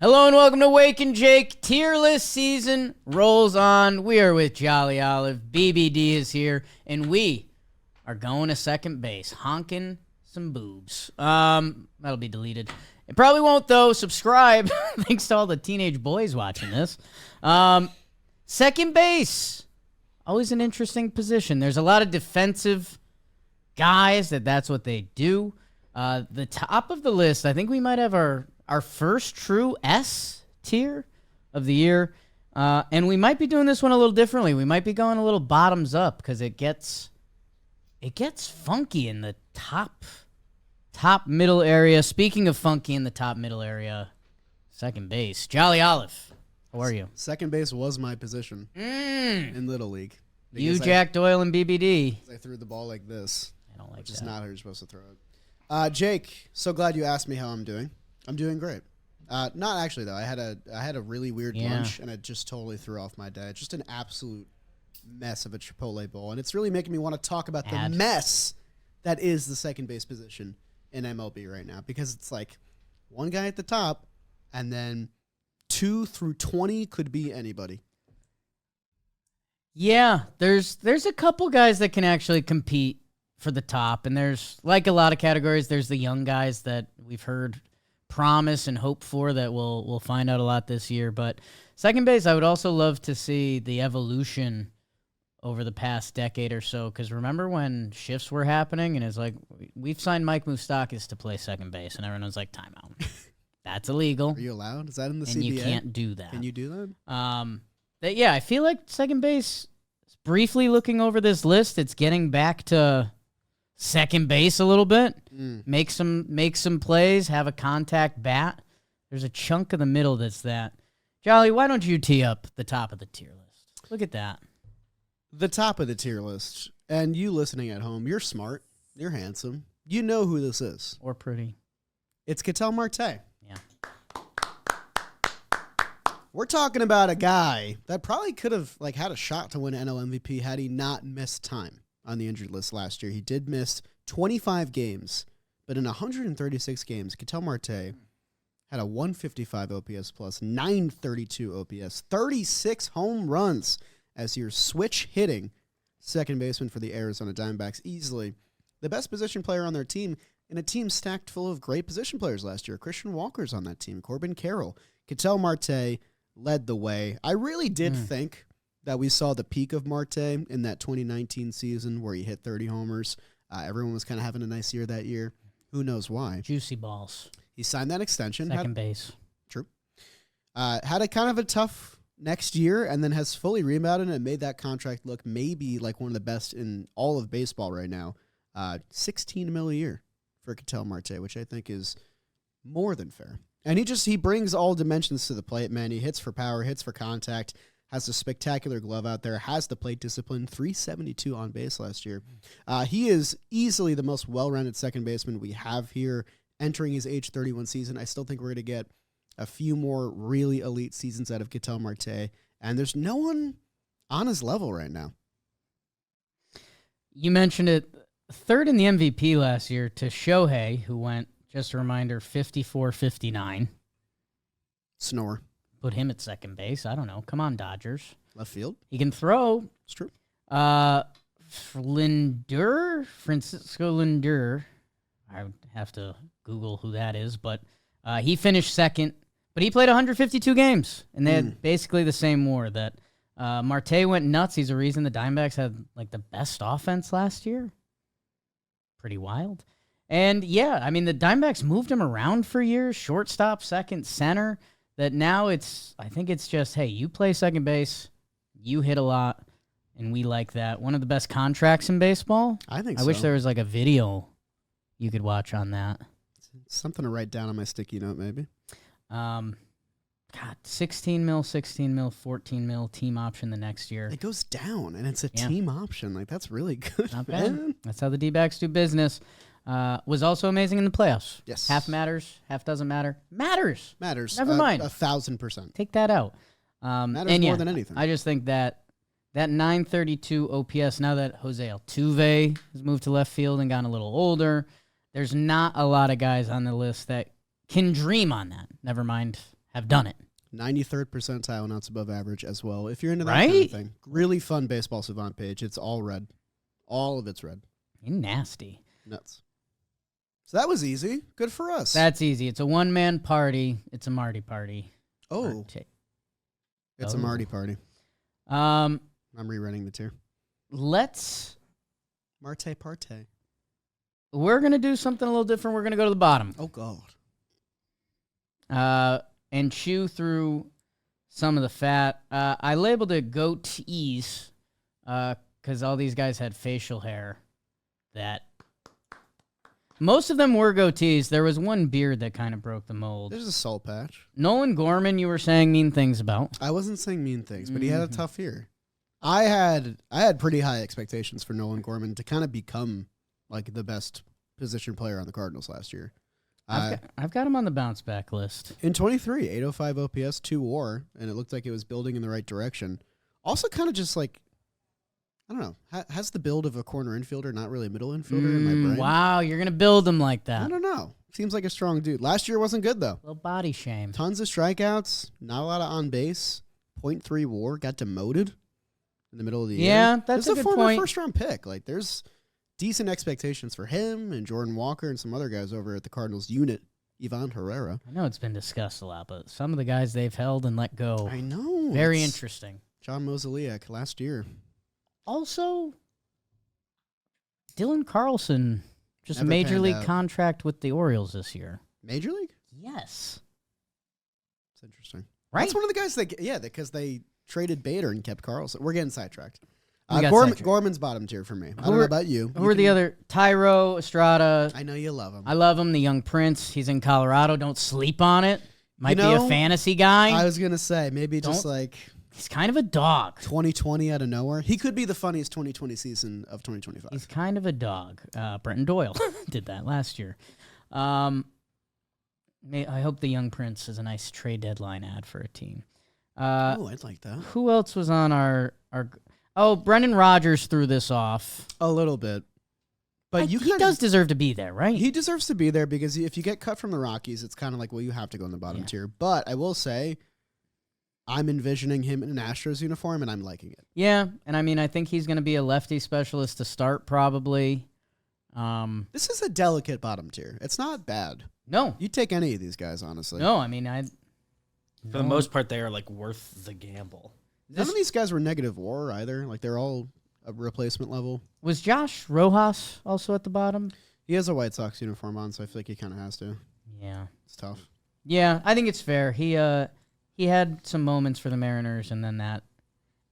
Hello and welcome to Talkin Jake. Tier list season rolls on. We are with Jolly Olive. BBD is here, and we are going to second base, honking some boobs. That'll be deleted. It probably won't though. Subscribe. Thanks to all the teenage boys watching this. Second base, always an interesting position. There's a lot of defensive guys that's what they do. The top of the list, I think we might have our first true S tier of the year. And we might be doing this one a little differently. We might be going a little bottoms up because it gets funky in the top middle area. Speaking of funky in the top middle area, second base. Jolly Olive, how are you? Second base was my position in Little League. You, Jack Doyle, and BBD. I threw the ball like this. I don't like which that. is not how you're supposed to throw it. Jake, so glad you asked me how I'm doing. I'm doing great. Not actually though. I had a really weird lunch and it just totally threw off my day. Just an absolute mess of a Chipotle bowl, and it's really making me want to talk about the mess that is the second base position in MLB right now, because it's like one guy at the top, and then 2 through 20 could be anybody. Yeah, there's a couple guys that can actually compete for the top, and there's, like a lot of categories, there's the young guys that we've heard promise and hope for that we'll find out a lot this year. But second base, I would also love to see the evolution over the past decade or so, because remember when shifts were happening and it's like, we've signed Mike Moustakas to play second base, and everyone was like, timeout. That's illegal. Are you allowed? Is that in the CBA? And you can't do that. Can you do that? Yeah, I feel like second base, briefly looking over this list, it's getting back to second base a little bit. Make some plays, have a contact bat. There's a chunk of the middle that's that. Jolly, why don't you tee up the top of the tier list? Look at that. The top of the tier list, and you listening at home, you're smart, you're handsome, you know who this is. Or pretty. It's Ketel Marte. Yeah. We're talking about a guy that probably could have had a shot to win NL MVP had he not missed time on the injured list last year. He did miss 25 games, but in 136 games, Ketel Marte had a 155 OPS plus, 932 OPS, 36 home runs as your switch hitting second baseman for the Arizona Diamondbacks. Easily the best position player on their team, in a team stacked full of great position players last year. Christian Walker's on that team, Corbin Carroll. Ketel Marte led the way. I really did think that we saw the peak of Marte in that 2019 season where he hit 30 homers. Everyone was kind of having a nice year that year. Who knows why? Juicy balls. He signed that extension. Second base. True. Had a kind of a tough next year, and then has fully rebounded and made that contract look maybe like one of the best in all of baseball right now. $16 million a year for Ketel Marte, which I think is more than fair. And he brings all dimensions to the plate, man. He hits for power, hits for contact, has a spectacular glove out there, has the plate discipline, 372 on base last year. He is easily the most well-rounded second baseman we have here entering his age 31 season. I still think we're going to get a few more really elite seasons out of Ketel Marte, and there's no one on his level right now. You mentioned it, third in the MVP last year to Shohei, who went, just a reminder, 54-59. Snore. Put him at second base. I don't know. Come on, Dodgers. Left field. He can throw. It's true. Francisco Lindor. I would have to Google who that is, but he finished second. But he played 152 games, and they had basically the same WAR. That Marte went nuts. He's the reason the Diamondbacks had the best offense last year. Pretty wild. And yeah, I mean, the Diamondbacks moved him around for years, shortstop, second, center. That now I think it's just, hey, you play second base, you hit a lot, and we like that. One of the best contracts in baseball. I think so. I wish there was a video you could watch on that. Something to write down on my sticky note, maybe. 16 mil, 16 mil, 14 mil team option the next year. It goes down, and it's a team option. That's really good. Not bad. That's how the D-backs do business. Was also amazing in the playoffs. Yes. Half matters, half doesn't matter. Matters. Never mind. 1,000%. Take that out. Matters more than anything. I just think that 932 OPS, now that Jose Altuve has moved to left field and gotten a little older, there's not a lot of guys on the list that can dream on that. Never mind have done it. 93rd percentile and outs above average as well. If you're into that Right? kind of thing. Really fun baseball savant page. It's all red. All of it's red. You're nasty. Nuts. So that was easy. Good for us. That's easy. It's a one-man party. It's a Marty party. Oh. It's a Marty party. Um, I'm rewriting the tier. let's. Marte parte. We're gonna do something a little different. We're gonna go to the bottom. Oh, God. And chew through some of the fat. I labeled it goatees because all these guys had facial hair that. Most of them were goatees. There was one beard that kind of broke the mold. There's a soul patch. Nolan Gorman, you were saying mean things about. I wasn't saying mean things, but he had a tough year. I had pretty high expectations for Nolan Gorman to kind of become like the best position player on the Cardinals last year. I've got him on the bounce back list. In 23, 805 OPS, 2 WAR, and it looked like it was building in the right direction. Also kind of just like, I don't know, has the build of a corner infielder, not really a middle infielder in my brain. Wow, you're going to build him like that. I don't know. Seems like a strong dude. Last year wasn't good, though. Little body shame. Tons of strikeouts, not a lot of on base, 0.3 WAR, got demoted in the middle of the year. Yeah, that's a good former point. first-round pick. Like, there's decent expectations for him and Jordan Walker and some other guys over at the Cardinals unit. Ivan Herrera. I know it's been discussed a lot, but some of the guys they've held and let go. I know. Very it's interesting. John Mozeliak last year. Also, Dylan Carlson, just Never major panned league out. contract with the Orioles this year. Major League? Yes. It's interesting. Right? That's one of the guys that, because they traded Bader and kept Carlson. We're getting sidetracked. We got sidetracked. Gorman's bottom tier for me. I don't know about you. Who are the other? Tyro, Estrada. I know you love him. I love him. The young prince. He's in Colorado. Don't sleep on it. Might be know, a fantasy guy. I was going to say, maybe just like He's kind of a dog. 2020 out of nowhere. He could be the funniest 2020 season of 2025. He's kind of a dog. Brenton Doyle did that last year. I hope the young prince is a nice trade deadline ad for a team. I'd like that. Who else was on our? Oh, Brendan Rodgers threw this off. A little bit. But He does deserve to be there, right? He deserves to be there because if you get cut from the Rockies, it's kind of like, well, you have to go in the bottom tier. But I will say, I'm envisioning him in an Astros uniform, and I'm liking it. Yeah, and I mean, I think he's going to be a lefty specialist to start, probably. This is a delicate bottom tier. It's not bad. No. You take any of these guys, honestly. No, I mean, For the most part, they are like worth the gamble. None of these guys were negative WAR either. Like, they're all a replacement level. Was Josh Rojas also at the bottom? He has a White Sox uniform on, so I feel like he kind of has to. Yeah. It's tough. Yeah, I think it's fair. He had some moments for the Mariners, and then that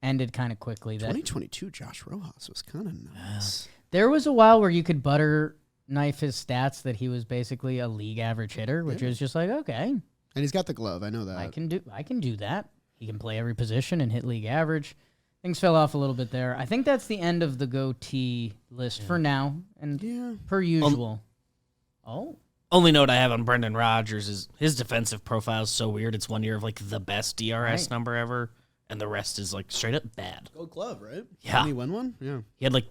ended kind of quickly. 2022 Josh Rojas was kind of nice. There was a while where you could butter knife his stats that he was basically a league average hitter, which was just like, okay, And he's got the glove. I know that. I can do that. He can play every position and hit league average. Things fell off a little bit there. I think that's the end of the goatee list for now, and per usual. Only note I have on Brendan Rodgers is his defensive profile is so weird. It's 1 year of like the best DRS number ever, and the rest is like straight up bad. Gold glove, right? Yeah. Did he win one? Yeah. He had like,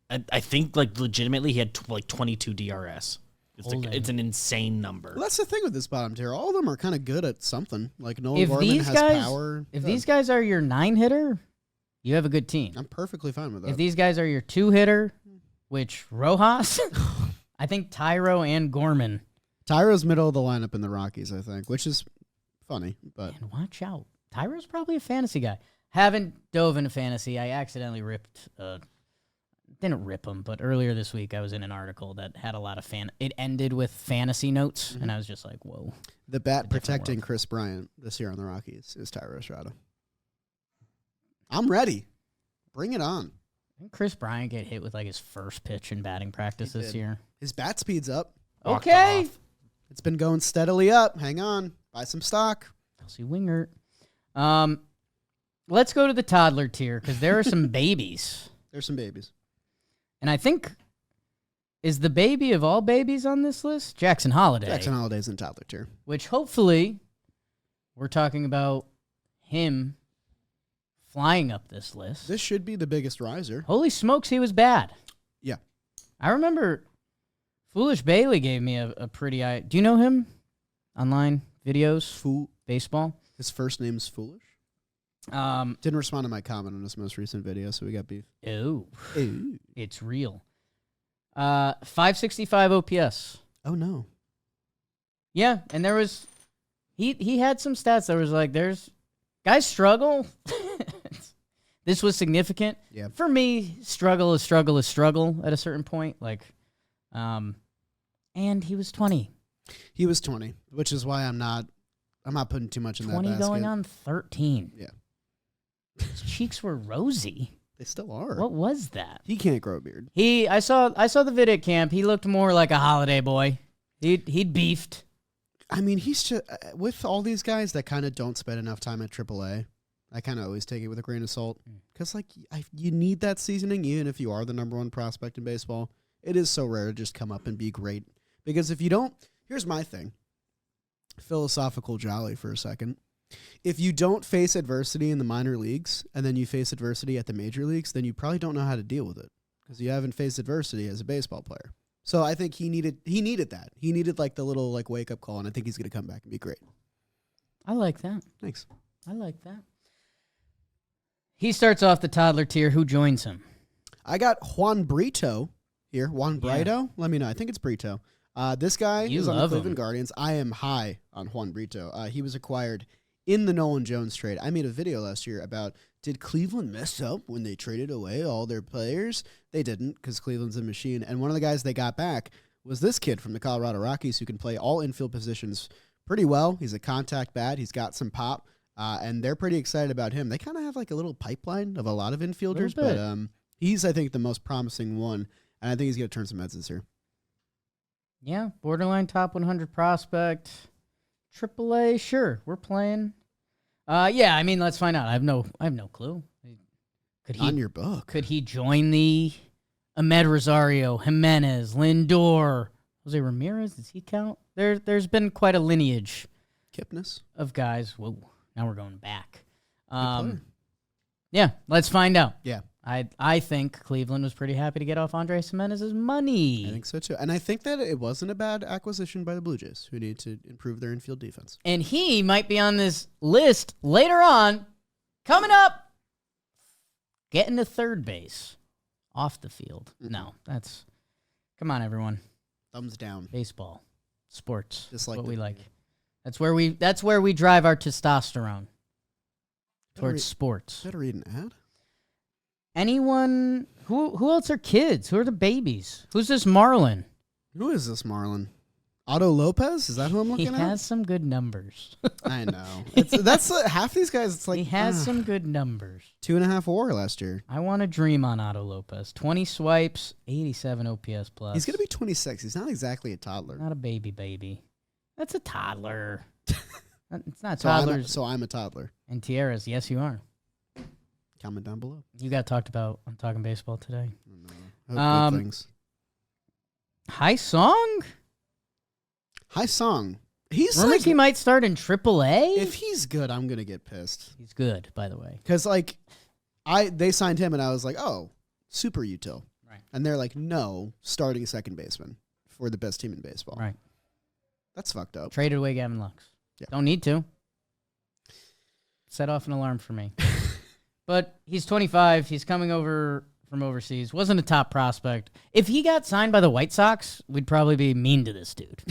I think like legitimately he had like 22 DRS. It's an insane number. Well, that's the thing with this bottom tier. All of them are kind of good at something. Like Nolan If Gorman these has guys, power. if these guys are your 9-hitter, you have a good team. I'm perfectly fine with that. If these guys are your 2-hitter, which Rojas, I think Tyro and Gorman. Tyro's middle of the lineup in the Rockies, I think, which is funny. But And watch out. Tyro's probably a fantasy guy. Haven't dove into fantasy. I accidentally didn't rip him, but earlier this week I was in an article that had a lot of it ended with fantasy notes, and I was just like, whoa. the bat protecting Chris Bryant this year on the Rockies is Tyro Estrada. I'm ready. Bring it on. Didn't Chris Bryant get hit with like his first pitch in batting practice this year? His bat speed's up. Okay. It's been going steadily up. Hang on. Buy some stock. Kelsey Wingert. Let's go to the toddler tier because there are some babies. There's some babies. And I think, is the baby of all babies on this list? Jackson Holiday. Jackson Holiday's in toddler tier. Which hopefully we're talking about him flying up this list. This should be the biggest riser. Holy smokes, he was bad. Yeah. I remember Foolish Bailey gave me a pretty eye. Do you know him? Online videos? baseball. His first name's Foolish. Didn't respond to my comment on his most recent video, so we got beef. Oh, Ooh. it's real. 565 OPS. Oh, no. Yeah, and there was he had some stats that was like, there's guys struggle. This was significant. Yeah. For me, struggle is struggle at a certain point. Like, and he was 20. He was 20, which is why I'm not putting too much in that 20 basket. going on 13. Yeah. His cheeks were rosy. They still are. What was that? He can't grow a beard. I saw the vid at camp. He looked more like a holiday boy. He'd beefed. I mean, he's just with all these guys that kind of don't spend enough time at AAA. I kind of always take it with a grain of salt because, like, you need that seasoning, even if you are the number one prospect in baseball. It is so rare to just come up and be great. Because if you don't, here's my thing. Philosophical jolly for a second. If you don't face adversity in the minor leagues and then you face adversity at the major leagues, then you probably don't know how to deal with it because you haven't faced adversity as a baseball player. So I think he needed that. He needed like the little like wake up call, and I think he's going to come back and be great. I like that. Thanks. I like that. He starts off the toddler tier. Who joins him? I got Juan Brito here. Juan Brito? Let me know. I think it's Brito. This guy is on the Cleveland Guardians. I am high on Juan Brito. He was acquired in the Nolan Jones trade. I made a video last year about, did Cleveland mess up when they traded away all their players? They didn't, because Cleveland's a machine. And one of the guys they got back was this kid from the Colorado Rockies who can play all infield positions pretty well. He's a contact bat. He's got some pop. And they're pretty excited about him. They kind of have like a little pipeline of a lot of infielders, but he's, I think, the most promising one. And I think he's going to turn some heads this year. Yeah, borderline top 100 prospect. AAA, sure, we're playing. Yeah, I mean, let's find out. I have no clue. Could he on your book? Could he join the Ahmed Rosario, Jimenez, Lindor, Jose Ramirez? Does he count? There's been quite a lineage. Kipnis of guys. Whoa, now we're going back. player. Yeah, let's find out. Yeah. I think Cleveland was pretty happy to get off Andres Jimenez's money. I think so too. And I think that it wasn't a bad acquisition by the Blue Jays, who need to improve their infield defense. And he might be on this list later on. Coming up, getting to third base off the field. Mm-mm. No, that's... Come on, everyone. Thumbs down. Baseball. Sports. Just like what we the- like. That's where we drive our testosterone. Towards sports. Better read an ad. Anyone... Who else are kids? Who are the babies? Who's this Marlin? Who is this Marlin? Otto Lopez? Is that who I'm looking He at? has some good numbers. I know. That's half these guys. It's like He has some good numbers. 2.5 WAR last year. I want to dream on Otto Lopez. 20 swipes, 87 OPS plus. He's gonna be 26. He's not exactly a toddler. Not a baby. That's a toddler. It's not So toddlers I'm a toddler. and tiaras. Yes, you are. Comment down below. You got talked about on Talking Baseball today. I hope good things. High Song? High Song. He's Rumors like, he might start in AAA? if he's good, I'm gonna get pissed. He's good, by the way. Because like, they signed him and I was like, oh, super util. Right. And they're like, no, starting second baseman for the best team in baseball. Right. That's fucked up. Traded away Gavin Lux. Yeah. Don't need to. Set off an alarm for me. But he's 25. He's coming over from overseas. Wasn't a top prospect. If he got signed by the White Sox, we'd probably be mean to this dude.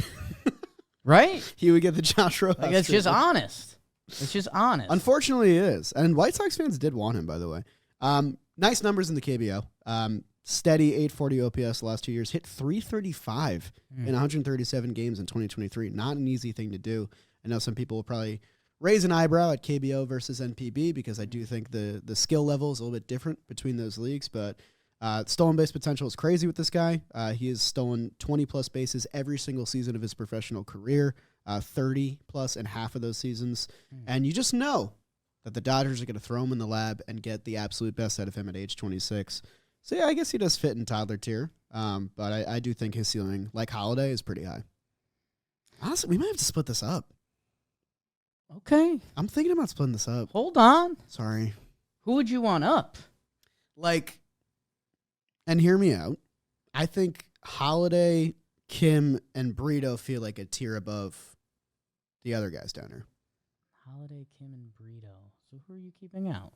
Right? He would get the Josh Rojas. Like, it's just treatment. honest. It's just honest. Unfortunately, it is. And White Sox fans did want him, by the way. Nice numbers in the KBO. Steady 840 OPS the last 2 years. Hit 335 in 137 games in 2023. Not an easy thing to do. I know some people will probably raise an eyebrow at KBO versus NPB because I do think the skill level is a little bit different between those leagues. But stolen base potential is crazy with this guy. He has stolen 20-plus bases every single season of his professional career, 30-plus in half of those seasons. And you just know that the Dodgers are going to throw him in the lab and get the absolute best out of him at age 26. So, yeah, I guess he does fit in toddler tier. But I do think his ceiling, like Holiday, is pretty high. Honestly, we might have to split this up. Okay. I'm thinking about splitting this up. Hold on. Sorry. Who would you want up? Like, and hear me out. I think Holiday, Kim, and Brito feel like a tier above the other guys down here. Holiday, Kim, and Brito. So who are you keeping out?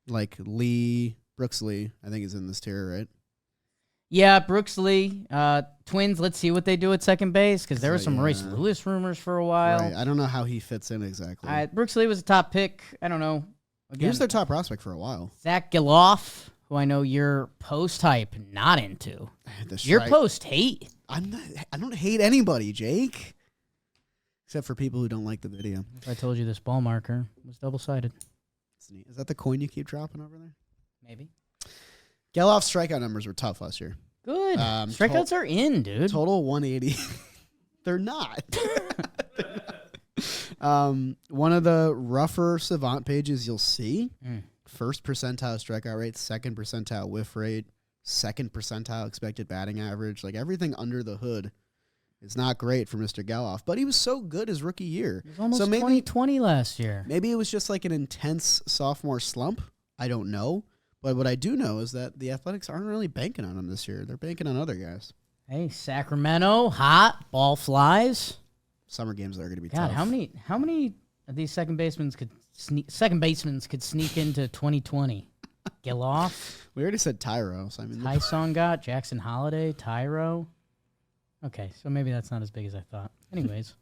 Like Brooks Lee, I think is in this tier, right? Yeah, Brooks Lee. Twins, let's see what they do at second base, because there were some Royce yeah. Lewis rumors for a while. Right. I don't know how he fits in exactly. Brooks Lee was a top pick. I don't know. He was their top prospect for a while. Zach Geloff, who I know you're post-hype not into. You're post-hate. I don't hate anybody, Jake. Except for people who don't like the video. If I told you this ball marker was double-sided. That's neat. Is that the coin you keep dropping over there? Maybe. Geloff's strikeout numbers were tough last year. Good. Strikeouts are in, dude. Total 180. They're not. One of the rougher Savant pages you'll see. First percentile strikeout rate, second percentile whiff rate, second percentile expected batting average. Like everything under the hood is not great for Mr. Geloff, but he was so good his rookie year. It was almost 2020 last year. Maybe it was just like an intense sophomore slump. I don't know. But what I do know is that the Athletics aren't really banking on him this year. They're banking on other guys. Hey, Sacramento, hot, ball flies. Summer games are going to be God, tough. how many of these second basemen could sneak into 2020? Geloff, We already said Tyro. So I mean, Ty-Song got Jackson Holiday, Tyro. Okay, so maybe that's not as big as I thought. Anyways,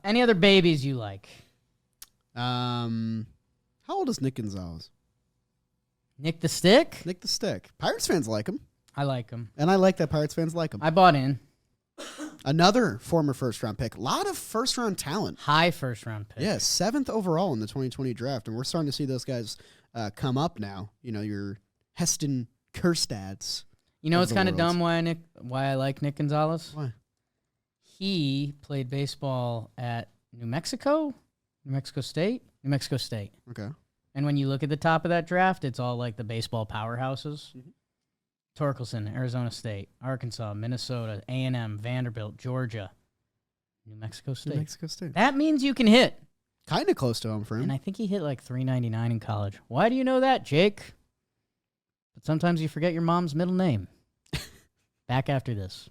any other babies you like? how old is Nick Gonzalez? Nick the Stick? Nick the Stick. Pirates fans like him. I like him. And I like that Pirates fans like him. I bought in. Another former first-round pick. A lot of first-round talent. High first-round pick. Yeah, 7th overall in the 2020 draft. And we're starting to see those guys come up now. You know, your Heston Kjerstads. You know, it's kind of world. dumb why I like Nick Gonzalez. Why? He played baseball at New Mexico State. Okay. And when you look at the top of that draft, it's all like the baseball powerhouses. Torkelson, Arizona State, Arkansas, Minnesota, A&M, Vanderbilt, Georgia, New Mexico State. New Mexico State. That means you can hit. Kind of close to home for him. And I think he hit like 399 in college. Why do you know that, Jake? But sometimes you forget your mom's middle name. Back after this.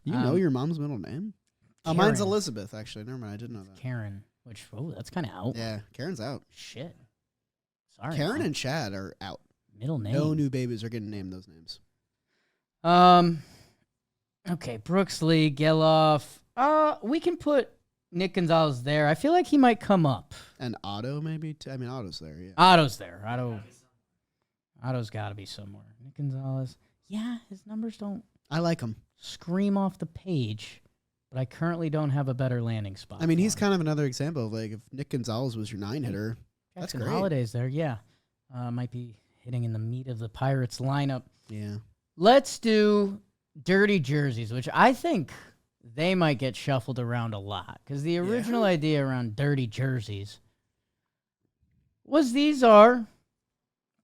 You know your mom's middle name? Karen. Mine's Elizabeth, actually. Never mind. I didn't know that. Karen, which, that's kind of out. Yeah, Karen's out. Shit. Sorry. Karen Mom. and Chad are out. Middle name. No new babies are getting named those names. Okay, Brooks Lee, Geloff. We can put Nick Gonzalez there. I feel like he might come up. And Otto, maybe? I mean, Otto's there, yeah. Otto's there. Otto's got to be somewhere. Nick Gonzalez. Yeah, his numbers don't I like him. scream off the page, but I currently don't have a better landing spot. I mean, for he's him. kind of another example of, like, if Nick Gonzalez was your 9-hitter, that's Jackson great. Holiday's there, yeah. Might be hitting in the meat of the Pirates lineup. Yeah. Let's do dirty jerseys, which I think they might get shuffled around a lot, because the original idea around dirty jerseys was these are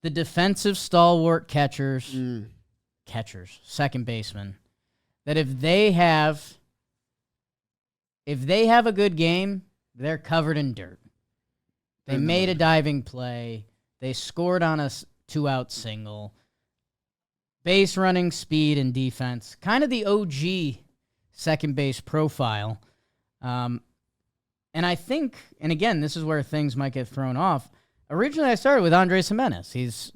the defensive stalwart catchers, second baseman, that if they have a good game, they're covered in dirt. They made a diving play. They scored on a 2-out single. Base running, speed, and defense. Kind of the OG second base profile. And I think, and again, this is where things might get thrown off. Originally, I started with Andres Jimenez. He's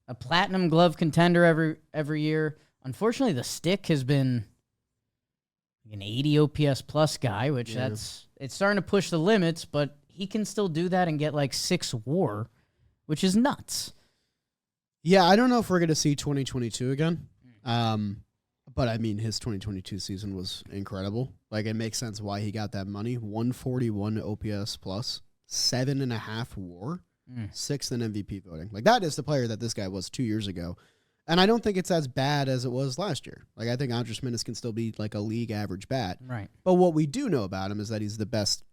a platinum glove contender every year. Unfortunately, the stick has been an 80 OPS plus guy, which it's starting to push the limits, but he can still do that and get like 6 WAR, which is nuts. Yeah, I don't know if we're going to see 2022 again. But, I mean, his 2022 season was incredible. Like, it makes sense why he got that money. 141 OPS plus, 7.5 WAR, 6th in MVP voting. Like, that is the player that this guy was 2 years ago. And I don't think it's as bad as it was last year. Like, I think Andres Jimenez can still be, like, a league average bat. Right. But what we do know about him is that he's the best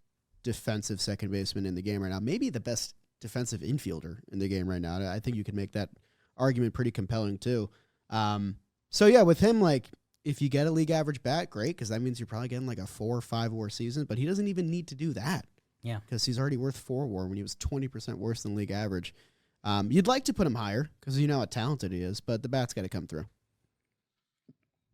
defensive second baseman in the game right now. Maybe the best defensive infielder in the game right now. I think you could make that argument pretty compelling, too. So, yeah, with him, like, if you get a league average bat, great, because that means you're probably getting like a 4 or 5 WAR season, but he doesn't even need to do that. Yeah. Because he's already worth 4 WAR when he was 20% worse than league average. You'd like to put him higher because you know how talented he is, but the bat's got to come through.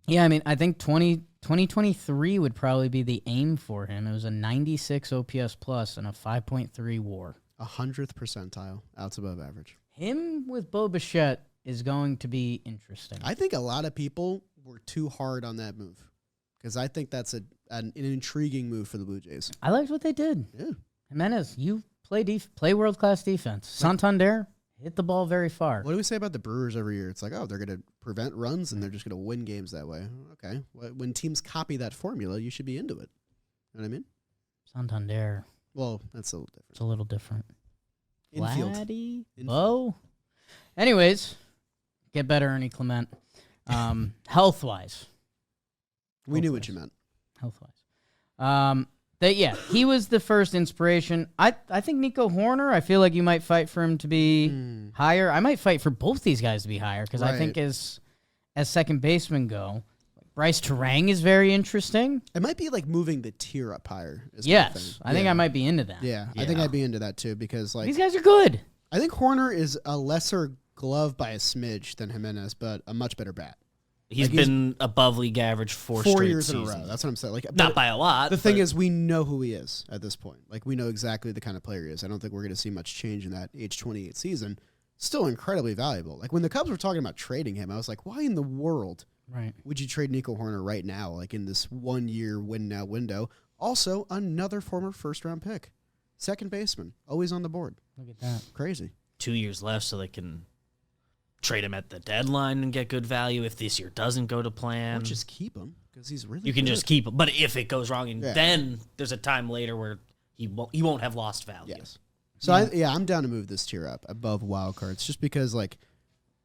Yeah, I mean, I think 2023 would probably be the aim for him. It was a 96 OPS plus and a 5.3 WAR. 100th percentile, outs above average. Him with Bo Bichette is going to be interesting. I think a lot of people were too hard on that move because I think that's an intriguing move for the Blue Jays. I liked what they did. Yeah. Jimenez, you play world-class defense. Santander, hit the ball very far. What do we say about the Brewers every year? It's like, oh, they're going to prevent runs and they're just going to win games that way. Okay. When teams copy that formula, you should be into it. You know what I mean? Santander. Well, that's a little different. It's a little different. Infield. Vladdy, Bo. Anyways, get better, Ernie Clement. Health-wise. We knew what you meant. Health-wise. He was the first inspiration. I think Nico Horner, I feel like you might fight for him to be higher. I might fight for both these guys to be higher because I think as second basemen go, Bryce Terang is very interesting. It might be like moving the tier up higher. Yes, I think I might be into that. Yeah, I think I'd be into that too because like these guys are good. I think Horner is a lesser glove by a smidge than Jimenez, but a much better bat. He's been above league average four straight years seasons. in a row. That's what I'm saying. Like not by a lot. The thing is, we know who he is at this point. Like we know exactly the kind of player he is. I don't think we're going to see much change in that age 28 season. Still incredibly valuable. Like when the Cubs were talking about trading him, I was like, why in the world would you trade Nico Horner right now? Like in this 1 year win now window. Also, another former first round pick, second baseman, always on the board. Look at that. Crazy. 2 years left, so they can trade him at the deadline and get good value if this year doesn't go to plan. Or just keep him because he's really You can good. just keep him. But if it goes wrong, and then there's a time later where he won't have lost value. Yes. So, I'm down to move this tier up above wild cards just because, like,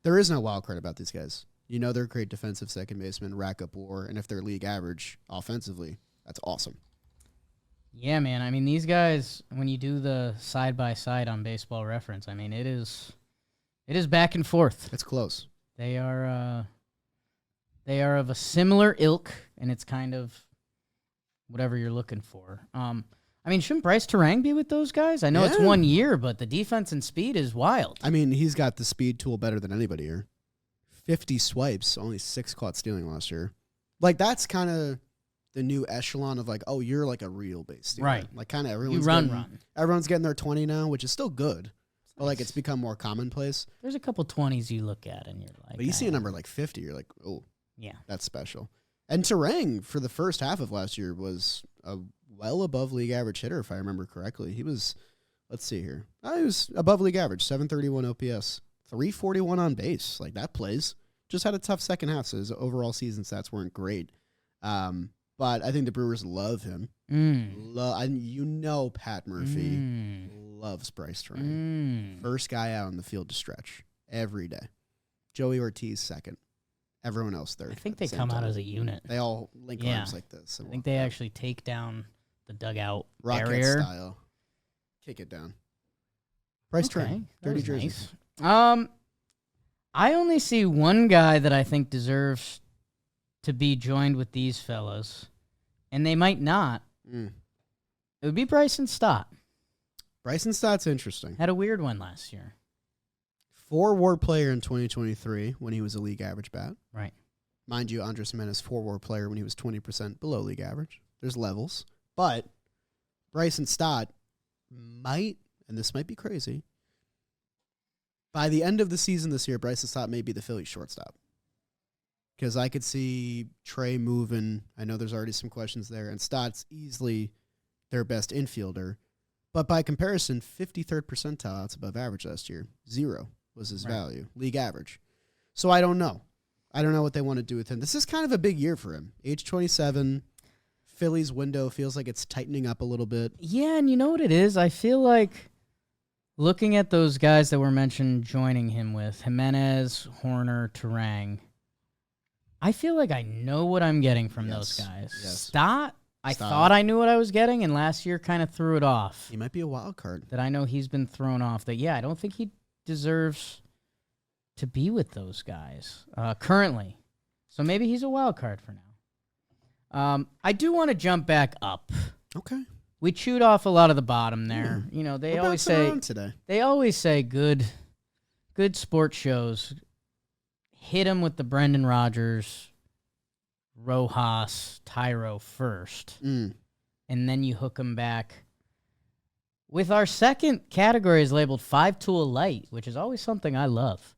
there is no wild card about these guys. You know they're great defensive second basemen, rack up WAR, and if they're league average offensively, that's awesome. Yeah, man. I mean, these guys, when you do the side-by-side on Baseball Reference, I mean, it is back and forth. It's close. They are of a similar ilk, and it's kind of whatever you're looking for. I mean, shouldn't Bryce Terang be with those guys? I know it's 1 year, but the defense and speed is wild. I mean, he's got the speed tool better than anybody here. 50 swipes, only 6 caught stealing last year. Like, that's kind of the new echelon of, like, oh, you're like a real base stealer. Right. Like, kind of everyone's getting their 20 now, which is still good. But, like, it's become more commonplace. There's a couple 20s you look at, and you're like... But you see a number like 50, you're like, oh, yeah, that's special. And Terang, for the first half of last year, was a well above league average hitter, if I remember correctly. He was, let's see here. He was above league average, 731 OPS, 341 on base. Like, that plays. Just had a tough second half, so his overall season stats weren't great. But I think the Brewers love him. You know Pat Murphy loves Bryce Terang. First guy out on the field to stretch every day. Joey Ortiz second. Everyone else third. I think they come out as a unit. They all link arms like this. I think they actually take down the dugout Rocket barrier. style. Kick it down. Bryce Terang, dirty jersey. Nice. I only see one guy that I think deserves to be joined with these fellas, and they might not. It would be Bryson Stott. Bryson Stott's interesting. Had a weird one last year. 4 WAR player in 2023 when he was a league average bat. Right. Mind you, Andres Gimenez 4 WAR player when he was 20% below league average. There's levels. But Bryson Stott might, and this might be crazy, by the end of the season this year, Bryson Stott may be the Phillies shortstop. Because I could see Trey moving. I know there's already some questions there. And Stott's easily their best infielder. But by comparison, 53rd percentile, that's above average last year. 0 was his value, league average. So I don't know. I don't know what they want to do with him. This is kind of a big year for him. Age 27, Phillies window feels like it's tightening up a little bit. Yeah, and you know what it is? I feel like looking at those guys that were mentioned joining him with, Jimenez, Horner, Terang, I feel like I know what I'm getting from those guys. Yes. Stott, I thought I knew what I was getting, and last year kind of threw it off. He might be a wild card. That I know he's been thrown off. That, I don't think he deserves to be with those guys currently. So maybe he's a wild card for now. I do want to jump back up. Okay. We chewed off a lot of the bottom there. You know, they always say good sports shows hit them with the Brendan Rodgers Rojas, Tyro first, Mm. and then you hook them back. With our second category is labeled 5-tool light, which is always something I love.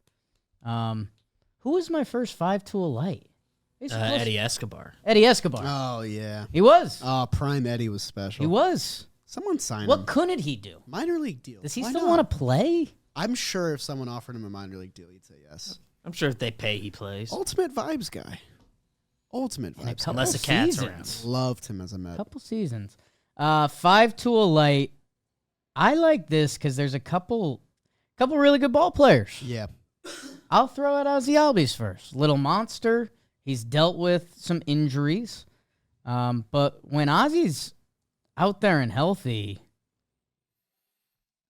Who was my first 5-tool light? Eddie Escobar. Eddie Escobar. Oh, yeah. He was. Oh, Prime Eddie was special. He was. Someone signed What him. couldn't he do? Minor league deal. Does he Why still not? want to play? I'm sure if someone offered him a minor league deal, he'd say yes. I'm sure if they pay, he plays. Ultimate vibes guy. Ultimate In a vibes couple guy. Unless the cat's seasons. Loved him as a Met. Couple seasons. 5-tool light. I like this because there's a couple really good ball players. Yeah. I'll throw out Ozzy Albies first. Little monster. He's dealt with some injuries. But when Ozzy's out there and healthy,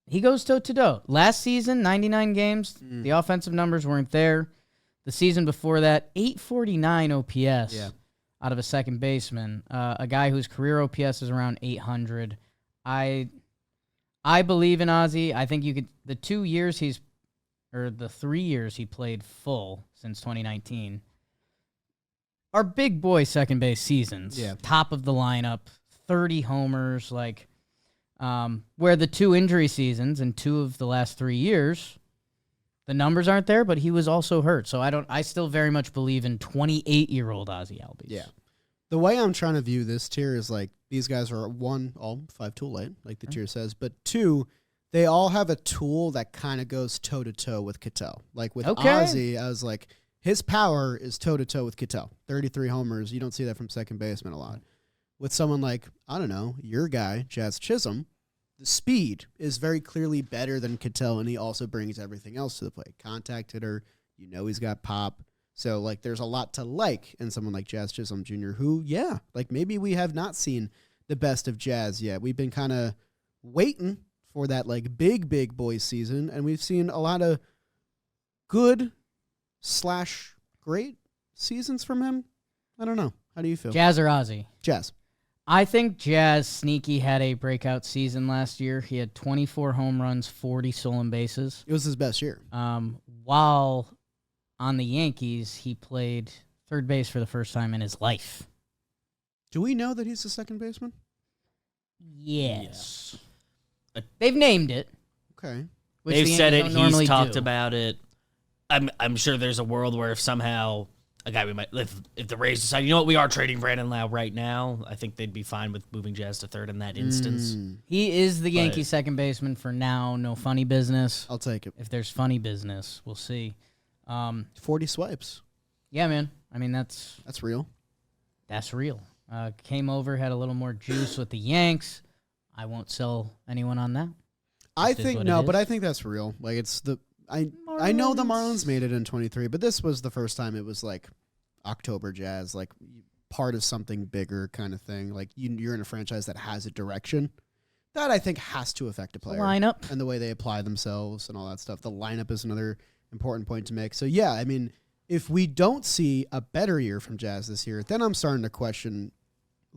he goes toe-to-toe. Last season, 99 games. The offensive numbers weren't there. The season before that, 849 OPS out of a second baseman. A guy whose career OPS is around 800. I believe in Ozzy. I think you could the 3 years he played full since 2019 are big boy second base seasons. Yeah. Top of the lineup, 30 homers, where the 2 injury seasons and 2 of the last 3 years, the numbers aren't there, but he was also hurt. So I still very much believe in 28-year-old Ozzy Albies. Yeah. The way I'm trying to view this tier is like these guys are one, all 5-tool light, like the tier says, but 2, they all have a tool that kind of goes toe-to-toe with Cattell. Like with Ozzy, I was like, his power is toe-to-toe with Cattell. 33 homers. You don't see that from second baseman a lot. With someone like, I don't know, your guy, Jazz Chisholm, the speed is very clearly better than Cattell, and he also brings everything else to the plate. Contact hitter, he's got pop. So, there's a lot to like in someone like Jazz Chisholm Jr., who, maybe we have not seen the best of Jazz yet. We've been kind of waiting for that, big boy season, and we've seen a lot of good / great seasons from him. I don't know. How do you feel? Jazz or Ozzy? Jazz. I think Jazz Sneaky had a breakout season last year. He had 24 home runs, 40 stolen bases. It was his best year. While on the Yankees, he played third base for the first time in his life. Do we know that he's a second baseman? Yes. They've named it. Okay. Which They've the said it. Yankees don't normally He's talked do. about it. I'm sure there's a world where if somehow a guy we might if the Rays decide, we are trading Brandon Lau right now, I think they'd be fine with moving Jazz to third in that instance. He is the Yankee second baseman for now. No funny business. I'll take it. If there's funny business, we'll see. 40 swipes. Yeah, man. I mean, that's real. That's real. Came over, had a little more juice with the Yanks. I won't sell anyone on that. I Just is think what no, it but is. I think that's real. It's the I know the Marlins made it in 23, but this was the first time it was October Jazz, part of something bigger kind of thing. You're in a franchise that has a direction. That I think has to affect a player. Lineup. And the way they apply themselves and all that stuff. The lineup is another important point to make. So yeah, I mean, if we don't see a better year from Jazz this year, then I'm starting to question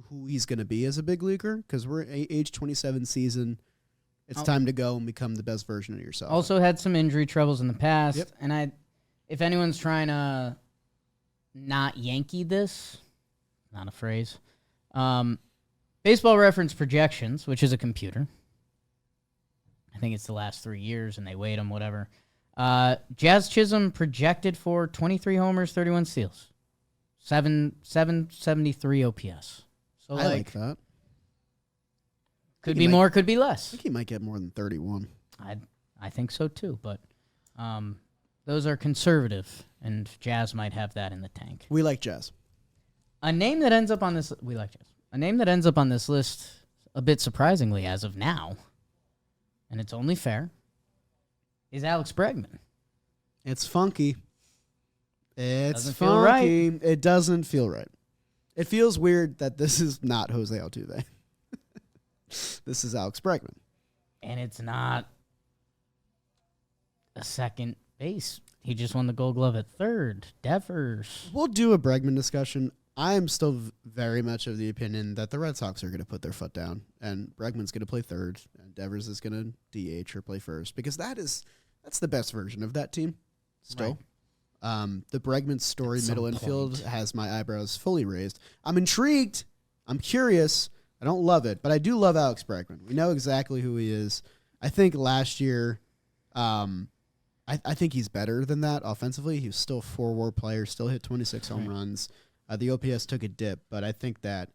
who he's going to be as a big leaguer, because we're age 27 season. It's time to go and become the best version of yourself. Also had some injury troubles in the past. Yep. And if anyone's trying to not Yankee this, not a phrase, Baseball Reference projections, which is a computer. I think it's the last 3 years, and they weight them, whatever. Jazz Chisholm projected for 23 homers, 31 steals, 773 OPS. So I like that. Could he be might- more, could be I less. think he might get more than 31. I think so too, but those are conservative, and Jazz might have that in the tank. We like Jazz. A name that ends up on this, we like Jazz. A name that ends up on this list, a bit surprisingly as of now, and it's only fair, is Alex Bregman. It's funky. It's Doesn't funky. feel right. It doesn't feel right. It feels weird that this is not Jose Altuve. This is Alex Bregman. And it's not a second base. He just won the Gold Glove at third. Devers. We'll do a Bregman discussion. I am still very much of the opinion that the Red Sox are going to put their foot down, and Bregman's going to play third, and Devers is going to DH or play first, because that's the best version of that team. Still, The Bregman story, At some middle infield, point. has my eyebrows fully raised. I'm intrigued. I'm curious. I don't love it, but I do love Alex Bregman. We know exactly who he is. I think last year, I think he's better than that offensively. He was still a 4-WAR player, still hit 26 home runs. The OPS took a dip, but I think that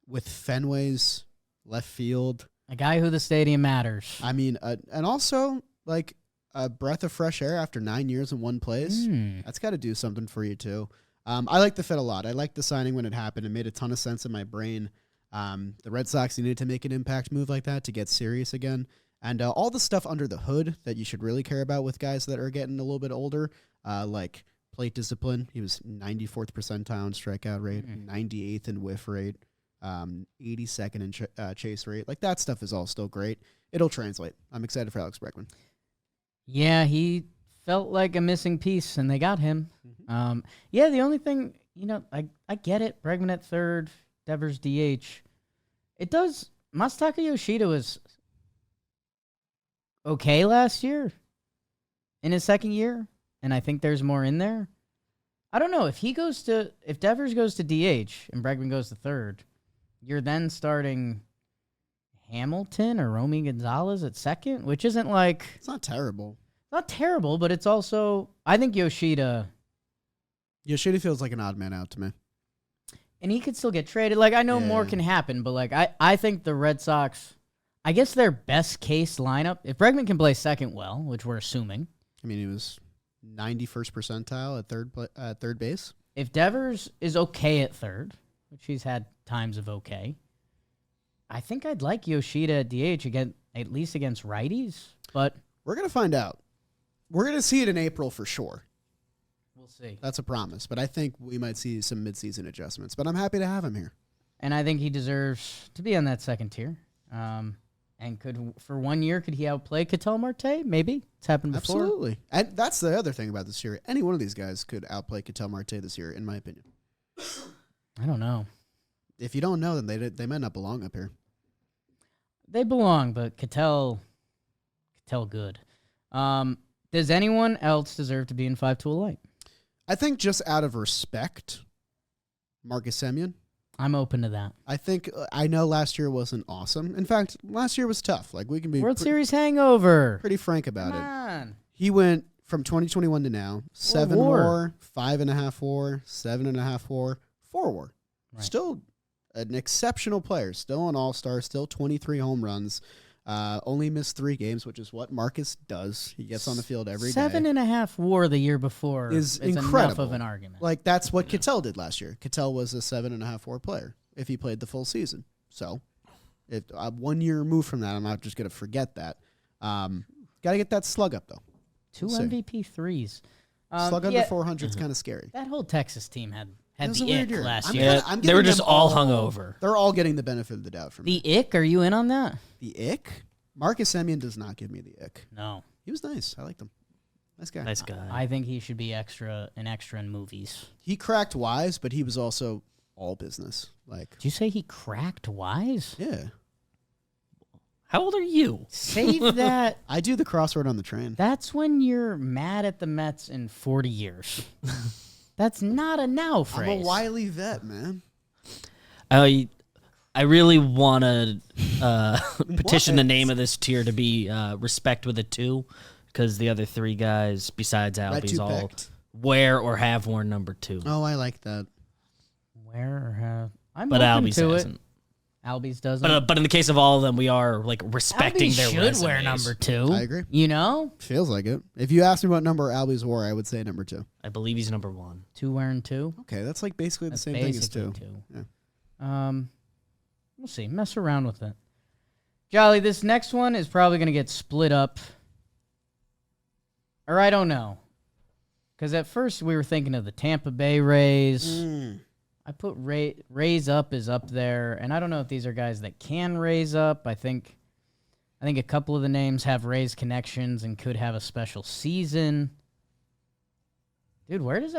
with Fenway's left field, A guy who the stadium matters. I mean, and also like a breath of fresh air after 9 years in one place. That's got to do something for you too. I like the fit a lot. I liked the signing when it happened. It made a ton of sense in my brain. The Red Sox needed to make an impact move like that to get serious again. And all the stuff under the hood that you should really care about with guys that are getting a little bit older, like plate discipline. He was 94th percentile in strikeout rate, 98th in whiff rate, 82nd in chase rate. Like that stuff is all still great. It'll translate. I'm excited for Alex Bregman. Yeah, he felt like a missing piece, and they got him. Yeah, the only thing, I get it. Bregman at third, Devers DH. It does. Masataka Yoshida was okay last year in his second year, and I think there's more in there. I don't know. If Devers goes to DH and Bregman goes to third, you're then starting Hamilton or Romy Gonzalez at second, which isn't like... It's not terrible. Not terrible, but it's also... I think Yoshida feels like an odd man out to me. And he could still get traded. Like, I know more can happen, but, like, I think the Red Sox, I guess their best case lineup, if Bregman can play second well, which we're assuming. I mean, he was 91st percentile at third base. If Devers is okay at third, which he's had times of okay, I think I'd like Yoshida at DH again, at least against righties, but... We're going to find out. We're going to see it in April for sure. We'll see. That's a promise, but I think we might see some midseason adjustments. But I'm happy to have him here. And I think he deserves to be on that second tier. And for 1 year, could he outplay Ketel Marte? Maybe. It's happened before. Absolutely. And that's the other thing about this year. Any one of these guys could outplay Ketel Marte this year, in my opinion. I don't know. If you don't know, then they might not belong up here. They belong, but Ketel good. Does anyone else deserve to be in 5-tool light? I think just out of respect, Marcus Semien. I'm open to that. I know last year wasn't awesome. In fact, last year was tough. Like we can be World Series hangover. pretty frank about Come it. on. He went from 2021 to now 7 WAR. WAR, 5.5 WAR, 7.5 WAR, 4 WAR. Right. Still an exceptional player. Still an all-star. Still 23 home runs. Only missed 3 games, which is what Marcus does. He gets on the field every day. 7.5 WAR the year before Is it's incredible. enough of an argument. Like, that's what Ketel did last year. Ketel was a 7.5 WAR player if he played the full season. So, if 1 year removed from that, I'm not just going to forget that. Got to get that slug up, though. 2 We'll see. MVP threes. Slug under 400 is kind of scary. That whole Texas team had It was the a weird ick year. last I'm year. kinda- Yeah, I'm they were giving just them all hungover. They're all getting the benefit of the doubt from me. The ick? Are you in on that? The ick? Marcus Semien does not give me the ick. No. He was nice. I liked him. Nice guy. Nice guy. I think he should be an extra in movies. He cracked wise, but he was also all business. Like, Did you say he cracked wise? yeah. How old are you? Save that. I do the crossword on the train. That's when you're mad at the Mets in 40 years. That's not a now phrase. I'm a wily vet, man. I really want to petition the name of this tier to be respect with a 2, because the other 3 guys besides Red Albie's two all picked. wear or have worn number 2. Oh, I like that. Where or have? I'm But open Albie's to hasn't. it. Albie's doesn't. But in the case of all of them, we are like respecting Albie their should resumes. wear number 2. I agree. You know? Feels like it. If you asked me what number Albie's wore, I would say number 2. I believe he's number 1. 2 wearing 2. Okay, that's like basically That's the same thing as basically 2. 2. Yeah. We'll see. Mess around with it. Jolly, this next one is probably going to get split up. Or I don't know. Because at first we were thinking of the Tampa Bay Rays. I put Raise Up is up there. And I don't know if these are guys that can raise up. I think a couple of the names have Rays connections and could have a special season. Dude, where does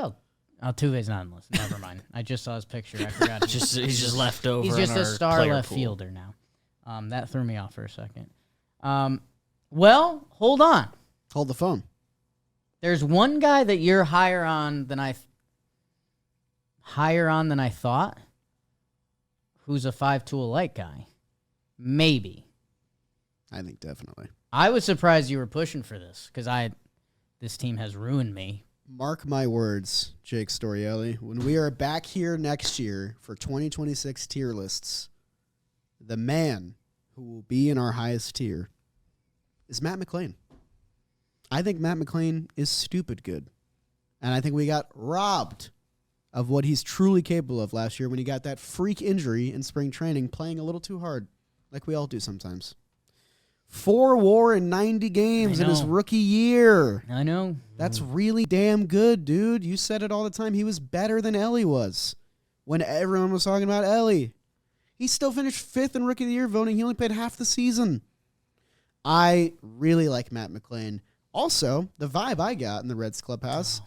Altuve's not on the list. Never mind. I just saw his picture. I forgot. He's just left over. He's just in a our star player left pool. fielder now. That threw me off for a second. Well, hold on. Hold the phone. There's one guy that you're higher on than I thought, who's a 5-tool light guy. Maybe. I think definitely. I was surprised you were pushing for this because this team has ruined me. Mark my words, Jake Storielli. When we are back here next year for 2026 tier lists, the man who will be in our highest tier is Matt McClain. I think Matt McClain is stupid good. And I think we got robbed of what he's truly capable of last year when he got that freak injury in spring training, playing a little too hard, like we all do sometimes. 4 WAR in 90 games in his rookie year. I know. That's really damn good, dude. You said it all the time. He was better than Ellie was when everyone was talking about Ellie. He still finished 5th in Rookie of the Year voting. He only played half the season. I really like Matt McClain. Also, the vibe I got in the Reds clubhouse,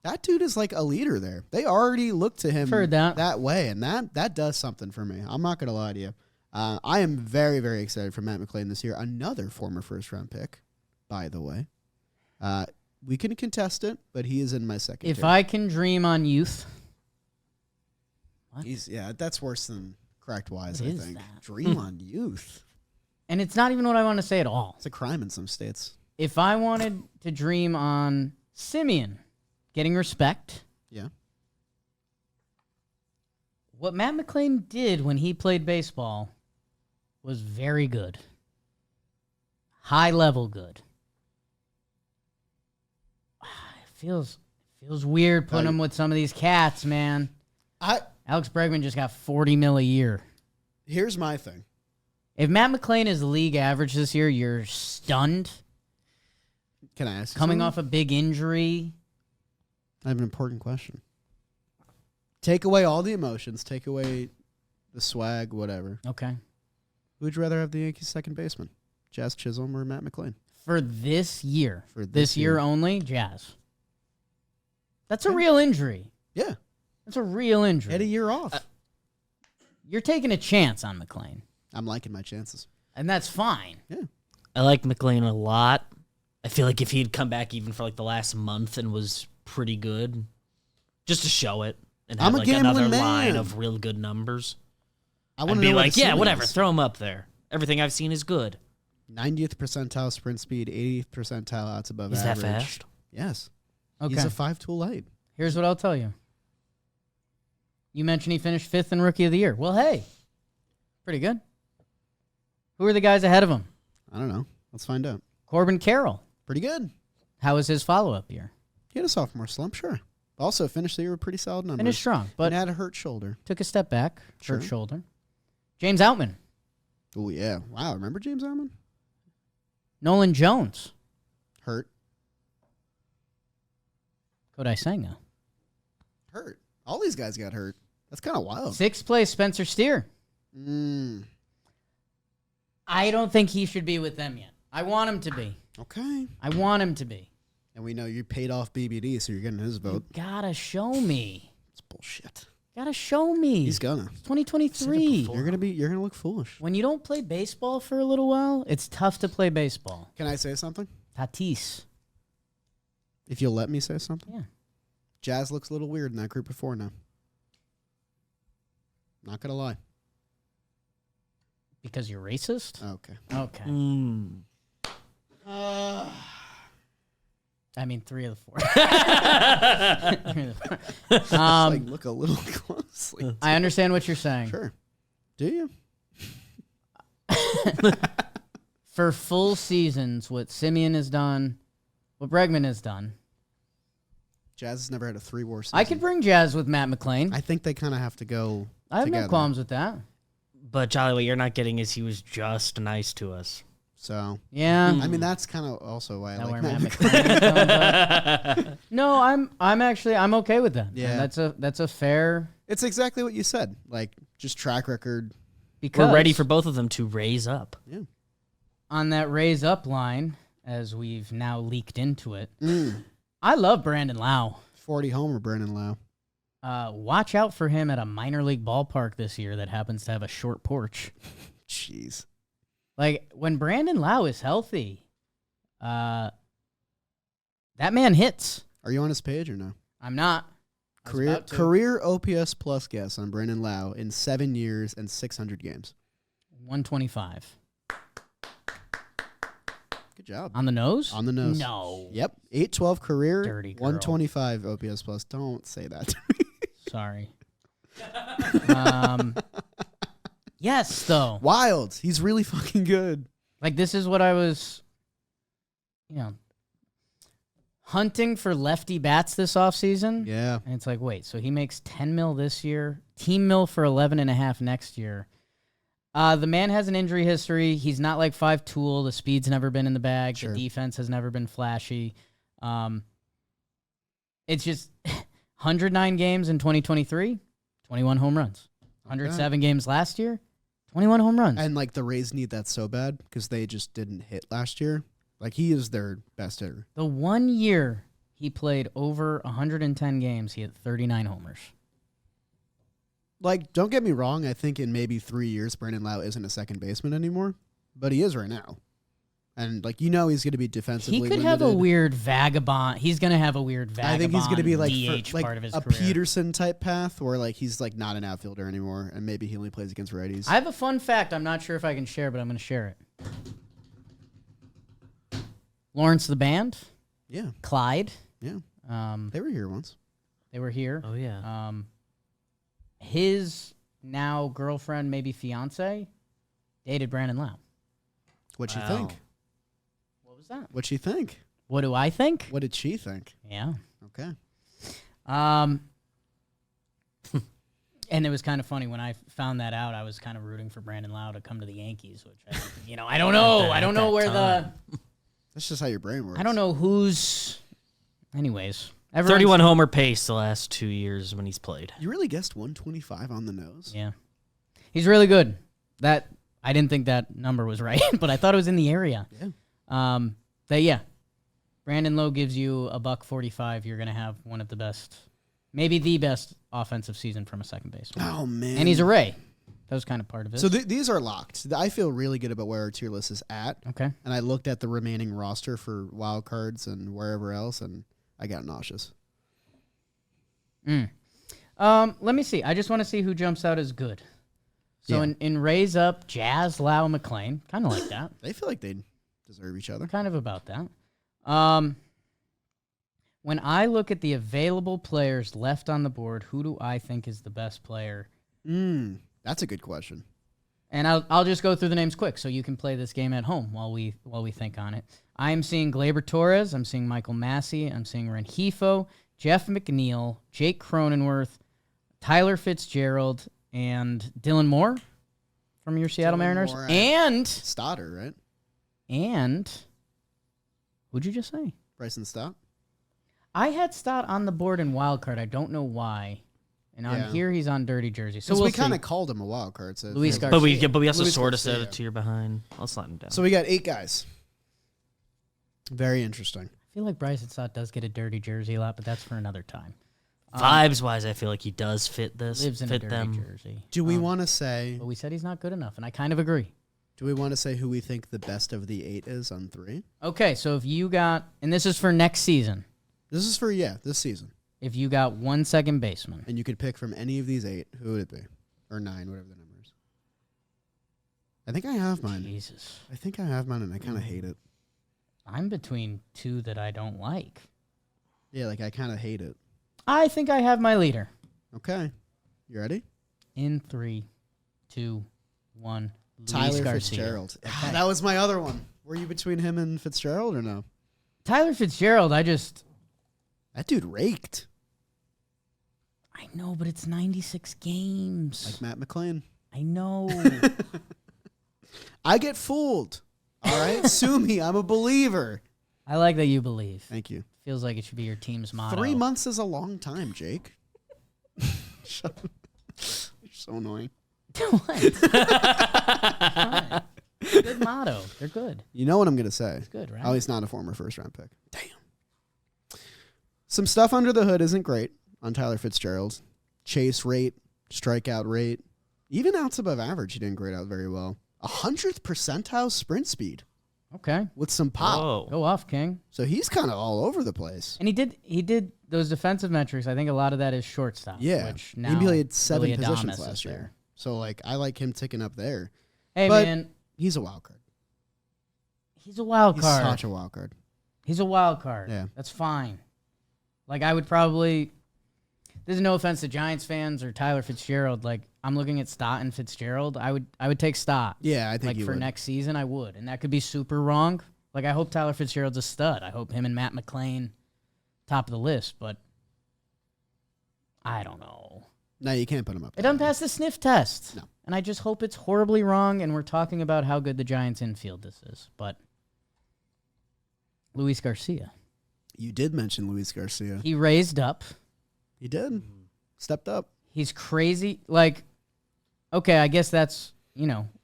that dude is like a leader there. They already look to him that way, and that does something for me. I'm not going to lie to you. I am very, very excited for Matt McClain this year. Another former first-round pick, by the way. We can contest it, but he is in my second If tier. I can dream on youth. What? That's worse than correct wise, What I is think. that? Dream on youth. And it's not even what I want to say at all. It's a crime in some states. If I wanted to dream on Simeon getting respect, Yeah. what Matt McClain did when he played baseball was very good. High level good. It feels weird putting him with some of these cats, man. Alex Bregman just got $40 million a year. Here's my thing. If Matt McClain is league average this year, you're stunned. Can I ask you Coming something? off a big injury. I have an important question. Take away all the emotions. Take away the swag, whatever. Okay. Who would you rather have the Yankees' second baseman? Jazz Chisholm or Matt McClain? For this year. For this year only, Jazz. That's a real injury. Yeah. That's a real injury. Had a year off. You're taking a chance on McClain. I'm liking my chances. And that's fine. Yeah. I like McClain a lot. I feel like if he had come back even for like the last month and was pretty good, just to show it and have I'm a like gambling another man. line of real good numbers, I I'd want to be know what like, the yeah, ceiling whatever, is. throw him up there. Everything I've seen is good. 90th percentile sprint speed, 80th percentile outs above Is that average. fast? Yes. Okay. He's a 5-tool light. Here's what I'll tell you. You mentioned he finished 5th in Rookie of the Year. Well, hey. Pretty good. Who are the guys ahead of him? I don't know. Let's find out. Corbin Carroll. Pretty good. How was his follow-up year? He had a sophomore slump, sure. Also finished the year with pretty solid numbers. Finished strong, but and had a hurt shoulder. took a step back. Sure. Hurt shoulder. James Outman. Oh, yeah. Wow, remember James Armand? Nolan Jones. Hurt. Kodai Senga. Hurt. All these guys got hurt. That's kind of wild. 6th place, Spencer Steer. I don't think he should be with them yet. I want him to be. Okay. I want him to be. And we know you paid off BBD, so you're getting his vote. You gotta show me. It's bullshit. Gotta show me. He's gonna. It's 2023. You're gonna look foolish. When you don't play baseball for a little while, it's tough to play baseball. Can I say something? Tatis. If you'll let me say something? Yeah. Jazz looks a little weird in that group of 4 now. Not gonna lie. Because you're racist? Okay. Okay. I mean, 3 of the 4. 3 of the 4. Like, look a little closely. I understand what you're saying. Sure. Do you? For full seasons, what Simeon has done, what Bregman has done, Jazz has never had a 3-WAR season. I could bring Jazz with Matt McClain. I think they kind of have to go I have together. no qualms with that. But Charlie, what you're not getting is he was just nice to us. So, Yeah. I mean, that's kind of also why I That like where Matt Matt McClain. McClain comes up. No, I'm okay with that. Yeah. That's a fair It's exactly what you said. Like, just track record. because We're ready for both of them to raise up. Yeah. on that raise up line, as we've now leaked into it. I love Brandon Lau. 40 homer Brandon Lau. Watch out for him at a minor league ballpark this year that happens to have a short porch. Jeez. Like when Brandon Lau is healthy, That man hits. Are you on his page or no? I'm not. I was about to. Career OPS plus guess on Brandon Lau in 7 years and 600 games. 125. Good job. On the nose? On the nose. No. Yep. 812 career. Dirty girl. 125 OPS plus. Don't say that to me. Sorry. Yes, though. Wild. He's really fucking good. Like, this is what I was, hunting for lefty bats this offseason. Yeah. And it's like, wait, so he makes 10 mil this year, team mil for 11.5 next year. The man has an injury history. He's not like 5-tool. The speed's never been in the bag. Sure. The defense has never been flashy. It's just 109 games in 2023, 21 home runs. 107 games last year, 21 home runs. And, like, the Rays need that so bad because they just didn't hit last year. Like, he is their best hitter. The 1 year he played over 110 games, he had 39 homers. Like, don't get me wrong. I think in maybe 3 years, Brandon Lau isn't a second baseman anymore, but he is right now. And, like, he's going to be defensively He could limited. have a weird vagabond. He's going to have a weird vagabond I think he's going to be like, DH part of his a career. Peterson type path where, like, he's like not an outfielder anymore, and maybe he only plays against righties. I have a fun fact. I'm not sure if I can share, but I'm going to share it. Lawrence the Band, Yeah, Clyde. yeah. Um, They were here once. they were here. Oh yeah. His now girlfriend, maybe fiance, dated Brandon Lau. What'd she Wow. think? What was that? What'd she think? What do I think? What did she think? Yeah. Okay. And it was kind of funny when I found that out. I was kind of rooting for Brandon Lau to come to the Yankees, which I don't know. I don't know where That's just how your brain works. I don't know who's. Anyways, 31 homer pace the last 2 years when he's played. You really guessed 125 on the nose? Yeah, he's really good. That I didn't think that number was right, but I thought it was in the area. Yeah. Brandon Lowe gives you $145. You're gonna have one of the best, maybe the best offensive season from a second baseman. Oh, man. And he's a Ray. That was kind of part of it. So these are locked. I feel really good about where our tier list is at. Okay. And I looked at the remaining roster for wild cards and wherever else, and I got nauseous. Let me see. I just want to see who jumps out as good. So Yeah. in Raise Up, Jazz, Lau, McLean, kind of like that. They feel like they deserve each other. Kind of about that. When I look at the available players left on the board, who do I think is the best player? That's a good question. And I'll just go through the names quick so you can play this game at home while we think on it. I'm seeing Gleyber Torres. I'm seeing Michael Massey. I'm seeing Rengifo, Jeff McNeil, Jake Cronenworth, Tyler Fitzgerald, and Dylan Moore from your Seattle Mariners. Moore, and Stoddard, right? Who'd you just say? Bryson Stott? I had Stott on the board in wild card. I don't know why. And on Yeah. here, he's on Dirty Jersey. So So we'll we kind see. of called him a wild card. So Luis Garcia. But we also Luis sort of Garcia. set a tier behind. I'll slide him down. So we got 8 guys. Very interesting. I feel like Bryson Stott does get a Dirty Jersey a lot, but that's for another time. Vibes wise, I feel like he does fit this. Lives in a fit Dirty them. Jersey. Do we want to say? But we said he's not good enough, and I kind of agree. Do we want to say who we think the best of the 8 is on 3? Okay, so if you got, and this is for next season, This is for this season, if you got one second baseman, and you could pick from any of these 8, who would it be? Or 9, whatever the number is. I think I have mine. Jesus, I think I have mine, and I kind of hate it. I'm between 2 that I don't like. Yeah, like I kind of hate it. I think I have my leader. Okay, you ready? In 3, 2, 1. Luis Tyler Garcia. Fitzgerald. Okay. That was my other one. Were you between him and Fitzgerald or no? Tyler Fitzgerald, That dude raked I know, but it's 96 games. like Matt McClain. I know. I get fooled. All right, sue me. I'm a believer. I like that you believe. Thank you. Feels like it should be your team's motto. 3 months is a long time, Jake. Shut up. You're so annoying. What? Fine. Good motto. They're good. You know what I'm going to say. It's good, right? Oh, he's not a former first-round pick. Damn. Some stuff under the hood isn't great on Tyler Fitzgerald. Chase rate, strikeout rate, even outs above average, he didn't grade out very well. 100th percentile sprint speed. Okay. with some pop. Whoa. Go off, King. So he's kind of all over the place. And he did those defensive metrics. I think a lot of that is shortstop. Yeah. Which now He played 7 Willy positions Adames is last year. there. So, like, I like him ticking up there. Hey, But man. he's a wild card. He's a wild He's card. such a wild card. He's a wild card. Yeah. That's fine. Like, I would probably... There's no offense to Giants fans or Tyler Fitzgerald. Like, I'm looking at Stott and Fitzgerald. I would take Stott. Yeah, I think Like, you for would. next season, I would. And that could be super wrong. Like, I hope Tyler Fitzgerald's a stud. I hope him and Matt McClain top of the list. But I don't know. No, you can't put him up It there. doesn't pass the sniff test. No. And I just hope it's horribly wrong, and we're talking about how good the Giants infield this is. But Luis Garcia. You did mention Luis Garcia. He raised up. He did. Stepped up. He's crazy. Like, okay, I guess that's,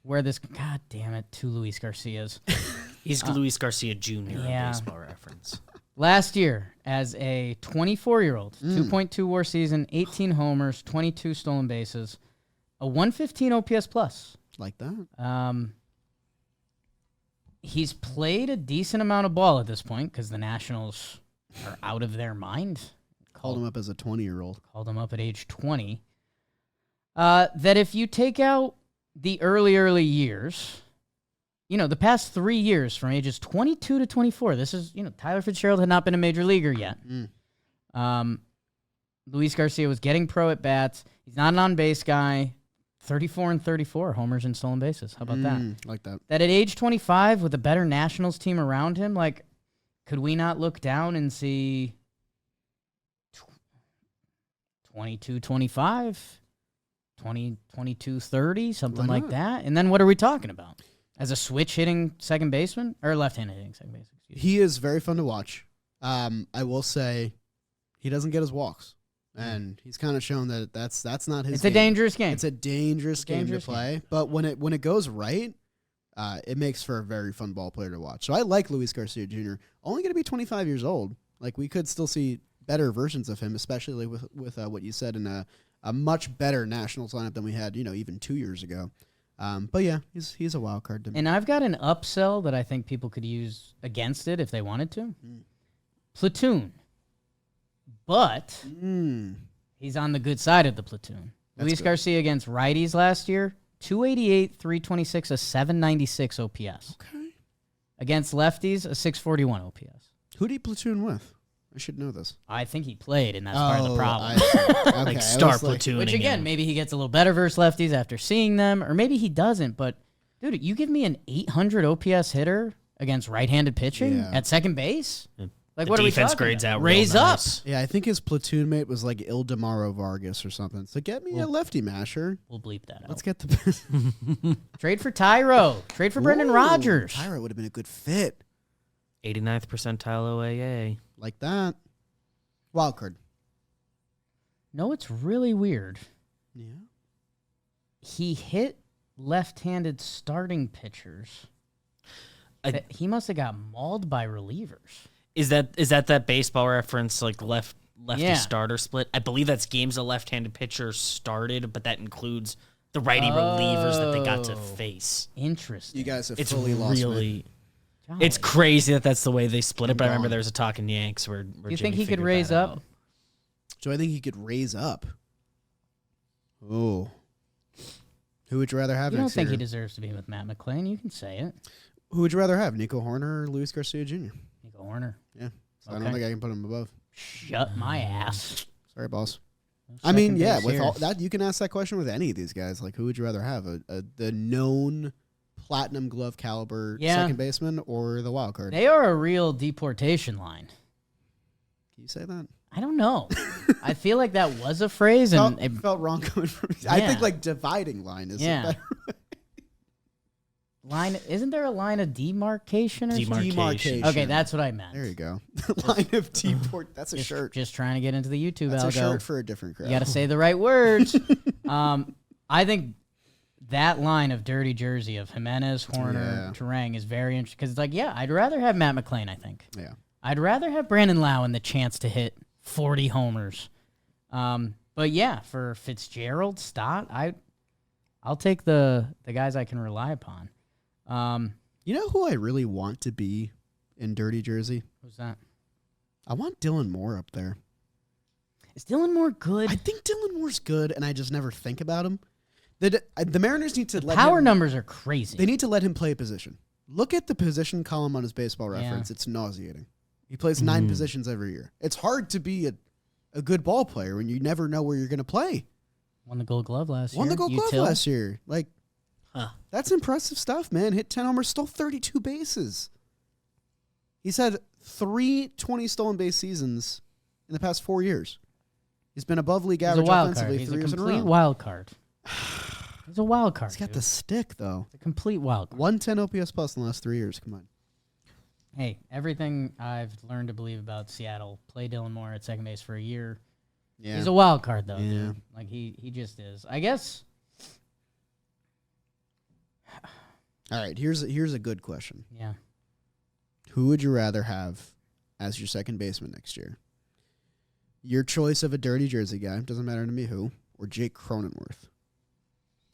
where this... God damn it, two Luis Garcias. He's Luis Garcia Jr. yeah. in Baseball Reference. Last year, as a 24-year-old, 2.2 WAR season, 18 homers, 22 stolen bases, a 115 OPS plus. Like that. He's played a decent amount of ball at this point because the Nationals are out of their mind. Called him up as a 20-year-old. Called him up at age 20. That if you take out the early years, the past 3 years from ages 22 to 24, this is, Tyler Fitzgerald had not been a major leaguer yet. Luis Garcia was getting pro at bats. He's not an on-base guy. 34 and 34 homers and stolen bases. How about that? Like that. That at age 25 with a better Nationals team around him, like, could we not look down and see 22, 25, 20, 22, 30, something Why like not? that? And then what are we talking about? As a switch hitting second baseman? Or left-handed hitting second baseman? Excuse me. He is very fun to watch. I will say he doesn't get his walks. And he's kind of shown that that's not his It's game. a dangerous game. It's a dangerous game dangerous to play. But when it goes right, it makes for a very fun ball player to watch. So I like Luis Garcia Jr. Only going to be 25 years old. Like, we could still see better versions of him, especially with what you said in a much better Nationals lineup than we had, even 2 years ago. But yeah, he's a wild card to me. And I've got an upsell that I think people could use against it if they wanted to. Platoon. But he's on the good side of the platoon. That's Luis good. Garcia against righties last year, 288, 326, a 796 OPS. Okay. Against lefties, a 641 OPS. Who did he platoon with? I should know this. I think he played, and that's part of the problem. I see. Okay, Like I star was like- platooning. Which, again, him. maybe he gets a little better versus lefties after seeing them, or maybe he doesn't. But, dude, you give me an 800 OPS hitter against right-handed pitching Yeah. at second base? Like, The what are we defense talking grades about? out real Raise nice. Yeah, I think his platoon mate was like Ildemaro Vargas or something. So get me a lefty masher. We'll bleep that out. Let's get the Trade for Tyro. Trade for Brendan Ooh, Rodgers. Tyra would have been a good fit. 89th percentile OAA. Like that. Wild card. No, it's really weird. Yeah. He hit left-handed starting pitchers. He must have got mauled by relievers. Is that Baseball Reference like lefty Yeah. starter split? I believe that's games a left-handed pitcher started, but that includes the righty relievers that they got to Oh. face. Interesting. You guys have It's fully lost me. really, Golly. it's crazy that that's the way they split it. But I remember gone. there was a Talkin Yanks where Do you Jimmy think he could figured raise that up? out. So I think he could raise up. Oh. Who would you rather have You don't next think year? he deserves to be with Matt McClain? You can say it. Who would you rather have, Nico Horner or Luis Garcia Jr.? Nico Horner. Yeah. So I Okay. don't think I can put him above. Shut my ass. Sorry, boss. No I mean, second yeah, base with here. all that, you can ask that question with any of these guys. Like, who would you rather have? The known platinum glove caliber Yeah. second baseman or the wild card? They are a real deportation line. Can you say that? I don't know. I feel like that was a phrase, and It felt wrong coming from me. I Yeah. think like dividing line is Yeah. better. line. Isn't there a line of demarcation or something? Demarcation. Okay, that's what I meant. There you go. line of deport. That's a Just, shirt. Just trying to get into the YouTube That's a algo. shirt for a different crowd. You got to say the right words. I think that line of dirty jersey of Jimenez, Horner, Yeah. Turang is very interesting because it's like, yeah, I'd rather have Matt McClain, I think. Yeah. I'd rather have Brandon Lau and the chance to hit 40 homers. But yeah, for Fitzgerald, Stott, I'll take the guys I can rely upon. You know who I really want to be in dirty jersey? Who's that? I want Dylan Moore up there. Is Dylan Moore good? I think Dylan Moore's good, and I just never think about him. The Mariners need to let Power him, numbers are crazy. They need to let him play a position. Look at the position column on his baseball reference. Yeah. It's nauseating. He plays 9 positions every year. It's hard to be a good ball player when you never know where you're going to play. Won the Gold Glove last year. Won the Gold Glove last year. Like, that's impressive stuff, man. Hit 10 homers, stole 32 bases. He's had 3 20 stolen base seasons in the past 4 years. He's been above league average offensively He's 3 a years in a row. complete wild card. He's a wild card. He's got dude. the stick, though. It's a complete wild card. 110 OPS plus in the last 3 years. Come on. Hey, everything I've learned to believe about Seattle, play Dylan Moore at second base for a year. Yeah. He's a wild card, though. Yeah. Dude. Like, he just is. I guess. All right, here's a good question. Yeah. Who would you rather have as your second baseman next year? Your choice of a dirty jersey guy, doesn't matter to me who, or Jake Cronenworth.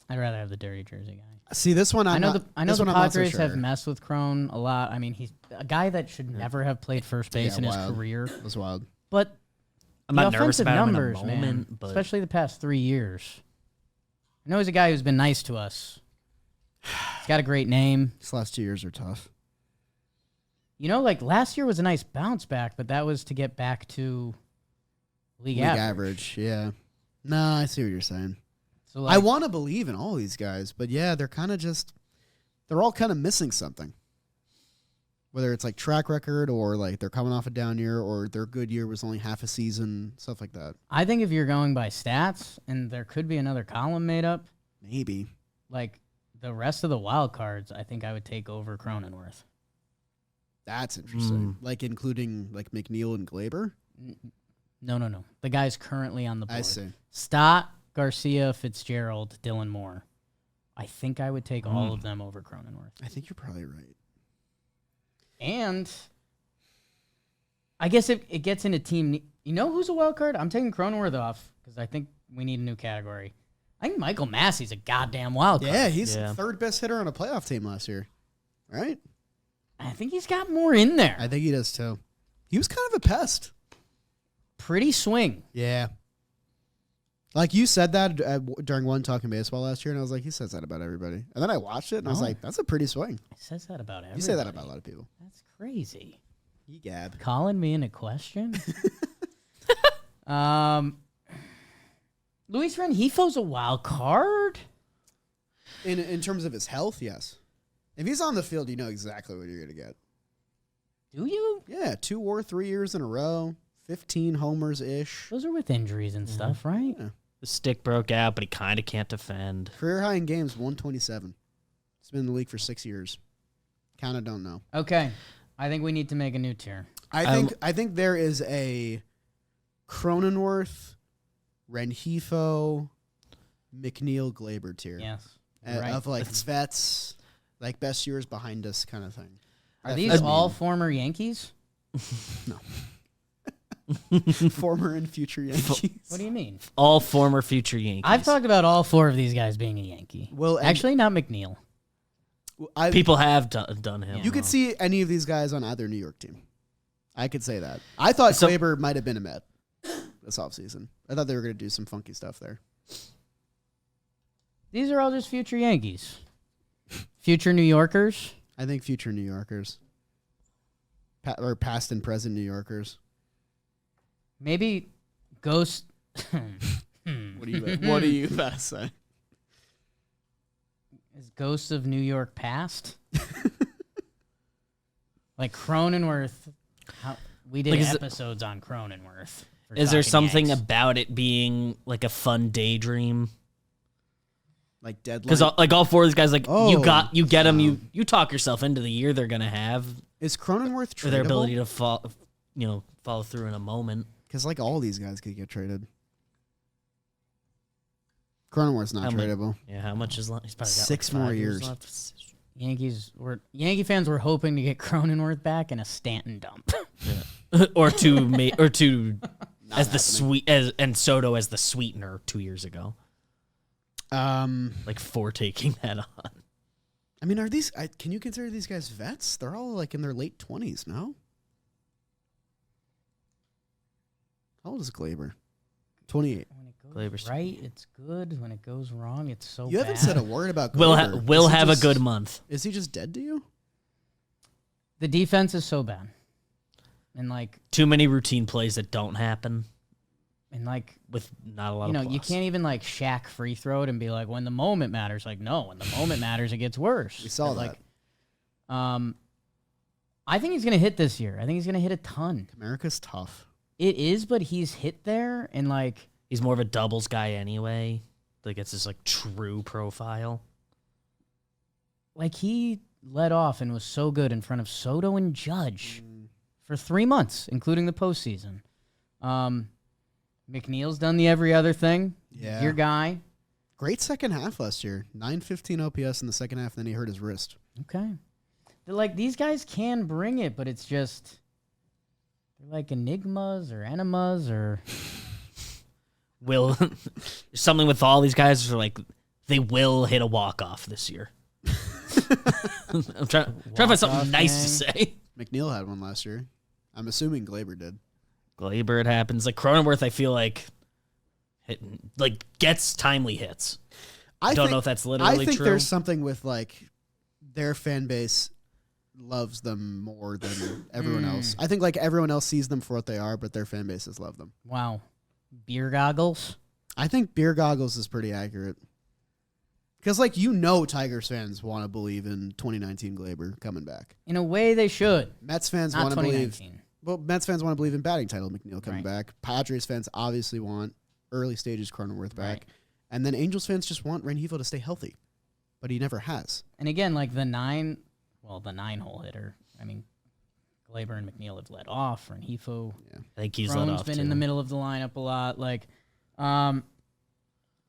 I'd rather have the dirty jersey guy. See, this one I know this the one I'm not so Padres sure. have messed with Crone a lot. I mean, he's a guy that should never have played first base in his wild. career. That's wild. But I'm the not nervous offensive about numbers, him in a moment, man, but especially the past 3 years. I know he's a guy who's been nice to us. He's got a great name. These last 2 years are tough. You know, like last year was a nice bounce back, but that was to get back to league average. Yeah. No, I see what you're saying. So like, I want to believe in all these guys, but yeah, they're all kind of missing something. Whether it's like track record or like they're coming off a down year or their good year was only half a season, stuff like that. I think if you're going by stats, and there could be another column made up, Maybe. like the rest of the wild cards, I think I would take over Cronenworth. That's interesting. Like including like McNeil and Glaber? No. The guys currently on the board. I see. Stott, Garcia, Fitzgerald, Dylan Moore. I think I would take all of them over Cronenworth. I think you're probably right. And I guess it gets into team. You know who's a wild card? I'm taking Cronenworth off because I think we need a new category. I think Michael Massey's a goddamn wild card. Yeah, he's the third best hitter on a playoff team last year. Right? I think he's got more in there. I think he does too. He was kind of a pest. Pretty swing. Yeah. Like you said that during one Talking Baseball last year, and I was like, he says that about everybody. And then I watched it, and I was like, that's a pretty swing. He says that about everybody. You say that about a lot of people. That's crazy. You gab. Calling me into question? Luis Rengifo's a wild card? In terms of his health, yes. If he's on the field, you know exactly what you're going to get. Do you? Yeah, 2 or 3 years in a row, 15 homers-ish. Those are with injuries and stuff, right? Yeah. the stick broke out, but he kind of can't defend. Career high in games, 127. He's been in the league for 6 years. Kind of don't know. Okay. I think we need to make a new tier. I think there is a Cronenworth, Rengifo, McNeil, Glaber tier. Yes. Right. Of like vets, like best years behind us kind of thing. Are these all former Yankees? No. Former and future Yankees. What do you mean? All former future Yankees. I've talked about all four of these guys being a Yankee. Well, actually, not McNeil. People have done him. You could see any of these guys on either New York team. I could say that. I thought Glaber might have been a Met this offseason. I thought they were going to do some funky stuff there. These are all just future Yankees. Future New Yorkers. I think future New Yorkers. Or past and present New Yorkers. Maybe Ghost. What are you about to say? Is Ghosts of New York past? Like Cronenworth. We did episodes on Cronenworth. Is there something Yanks. about it being like a fun daydream? Like deadline? Because like all four of these guys, like you get them, no. you talk yourself into the year they're gonna have. Is Cronenworth For their ability tradable? to follow through in a moment. Because like all these guys could get traded. Cronenworth's not tradable. Yeah, how much is left? He's probably got 6 like 5 more years. left. Yankee fans were hoping to get Cronenworth back in a Stanton dump. or to as the sweet and Soto as the sweetener 2 years ago. Like for taking that on. I mean, can you consider these guys vets? They're all like in their late 20s, no? How old is Glaber? 28. When it goes Glaber's right, it's good. When it goes wrong, it's so You bad. haven't said a word about Glaber. Will have a good month. Is he just dead to you? The defense is so bad. And like Too many routine plays that don't happen with not a lot of you can't even like Shaq free throw it and be like, when the moment matters. Like, no, when the moment matters, it gets worse. We saw that. Like, I think he's gonna hit this year. I think he's gonna hit a ton. America's tough. It is, but he's hit there, and like He's more of a doubles guy anyway. Like it's his like true profile. like he led off and was so good in front of Soto and Judge for 3 months, including the postseason. McNeil's done the every other thing. Yeah. Your guy. Great second half last year. 915 OPS in the second half, then he hurt his wrist. Okay. They're like, these guys can bring it, but it's just, they're like enigmas or enemas or. Will something with all these guys are like they will hit a walk-off this year. I'm trying to find something nice to say. McNeil had one last year. I'm assuming Glaber did. Glaber, it happens. Like Cronenworth, I feel like gets timely hits. I don't know if that's literally true. I think there's something with like their fan base loves them more than everyone else. I think like everyone else sees them for what they are, but their fan bases love them. Wow. Beer goggles? I think beer goggles is pretty accurate. Because, like, Tigers fans want to believe in 2019 Glaber coming back. In a way, they should. Mets fans Not want to believe. 2019. Well, Mets fans want to believe in batting title McNeil coming Right. back. Padres fans obviously want early stages Cronenworth back. Right. And then Angels fans just want Rengifo to stay healthy. But he never has. And again, like the 9-hole hitter. I mean, Glaber and McNeil have led off. Rengifo. Yeah. I think he's let Crone's off been too. in the middle of the lineup a lot. Like,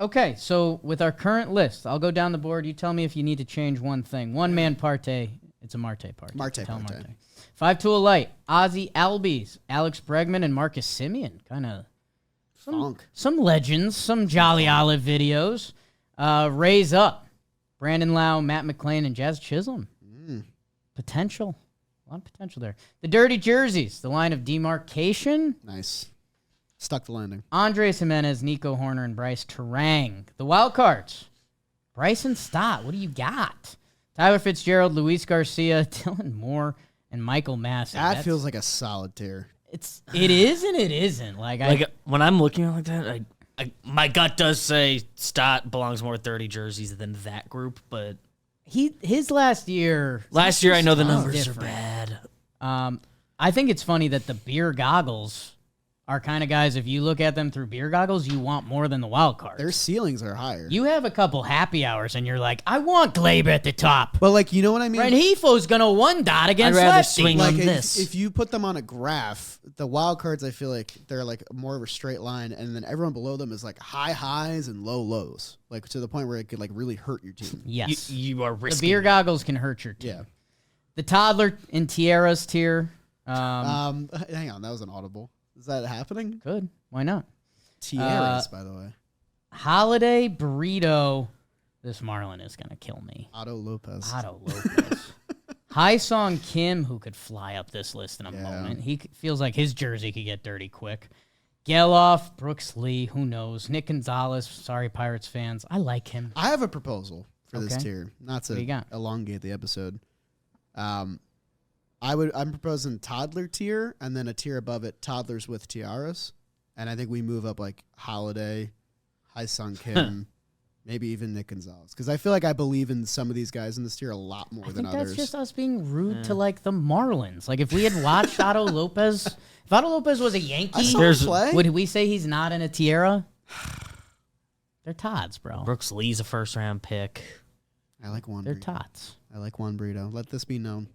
okay, so with our current list, I'll go down the board. You tell me if you need to change one thing. One-man parte. It's a Marte parte. Marte Tell parte. 5-tool light. Ozzy Albies, Alex Bregman, and Marcus Simeon. Kind of some legends, some Jolly Olive videos. Raise up. Brandon Lau, Matt McClain, and Jazz Chisholm. Potential. A lot of potential there. The Dirty Jerseys, the line of demarcation. Nice. Stuck the landing. Andres Jimenez, Nico Horner, and Bryce Terang. The wild cards. Bryson Stott, what do you got? Tyler Fitzgerald, Luis Garcia, Dylan Moore, and Michael Massey. That feels like a solid tier. It is and it isn't. Like when I'm looking at it like that, my gut does say Stott belongs more 30 jerseys than that group, but his last year. Last year I know the numbers different. are bad. I think it's funny that the beer goggles are kind of guys, if you look at them through beer goggles, you want more than the wild cards. Their ceilings are higher. You have a couple happy hours, and you're like, I want Glaber at the top. But, like, you know what I mean? Renjifo's going to one dot against I'd rather lefty. swing Like, on this. if you put them on a graph, the wild cards, I feel like they're, like, more of a straight line, and then everyone below them is, like, high highs and low lows. Like, to the point where it could, like, really hurt your team. Yes. You are The risking. beer goggles can hurt your team. Yeah. The toddler in Tierra's tier. Hang on, that was an audible. Is that happening? Good. Why not? Tiaras, by the way. Holiday burrito. This Marlin is going to kill me. Otto Lopez. Otto Lopez. Song Kim, who could fly up this list in a moment. He feels like his jersey could get dirty quick. Geloff, Brooks Lee, who knows? Nick Gonzalez, sorry Pirates fans. I like him. I have a proposal for this Okay. tier, not What do you to got? elongate the episode. I'm proposing toddler tier, and then a tier above it, toddlers with tiaras. And I think we move up like Holiday, Sung Kim, maybe even Nick Gonzalez. Because I feel like I believe in some of these guys in this tier a lot more I than think others. that's just us being rude to like the Marlins. Like if we had watched Otto Lopez, if Otto Lopez was a I Yankee, saw him play. would we say he's not in a Tierra? They're Tots, bro. Brooks Lee's a first round pick. I like Juan They're Brito. Tots. I like Juan Brito. Let this be known.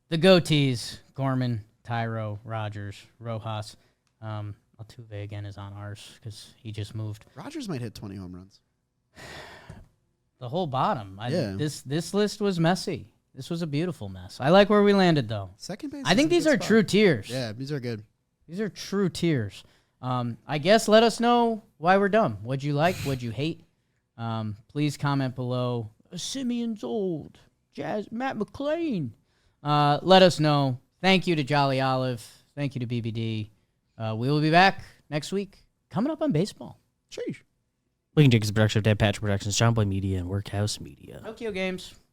The goatees, Gorman, Tyro, Rogers, Rojas. Altuve again is on ours because he just moved. Rogers might hit 20 home runs. The whole bottom. Yeah. This list was messy. This was a beautiful mess. I like where we landed, though. Second base. I think these are true tiers. Yeah, these are good. These are true tiers. I guess let us know why we're dumb. What'd you like? What'd you hate? Please comment below. Simeon's old. Jazz, Matt McClain. Let us know. Thank you to Jolly Olive. Thank you to BBD. We will be back next week. Coming up on baseball. Sheesh. Talkin Jake is a production of Dead Patch Productions, John Boy Media, and Workhouse Media. Tokyo Games.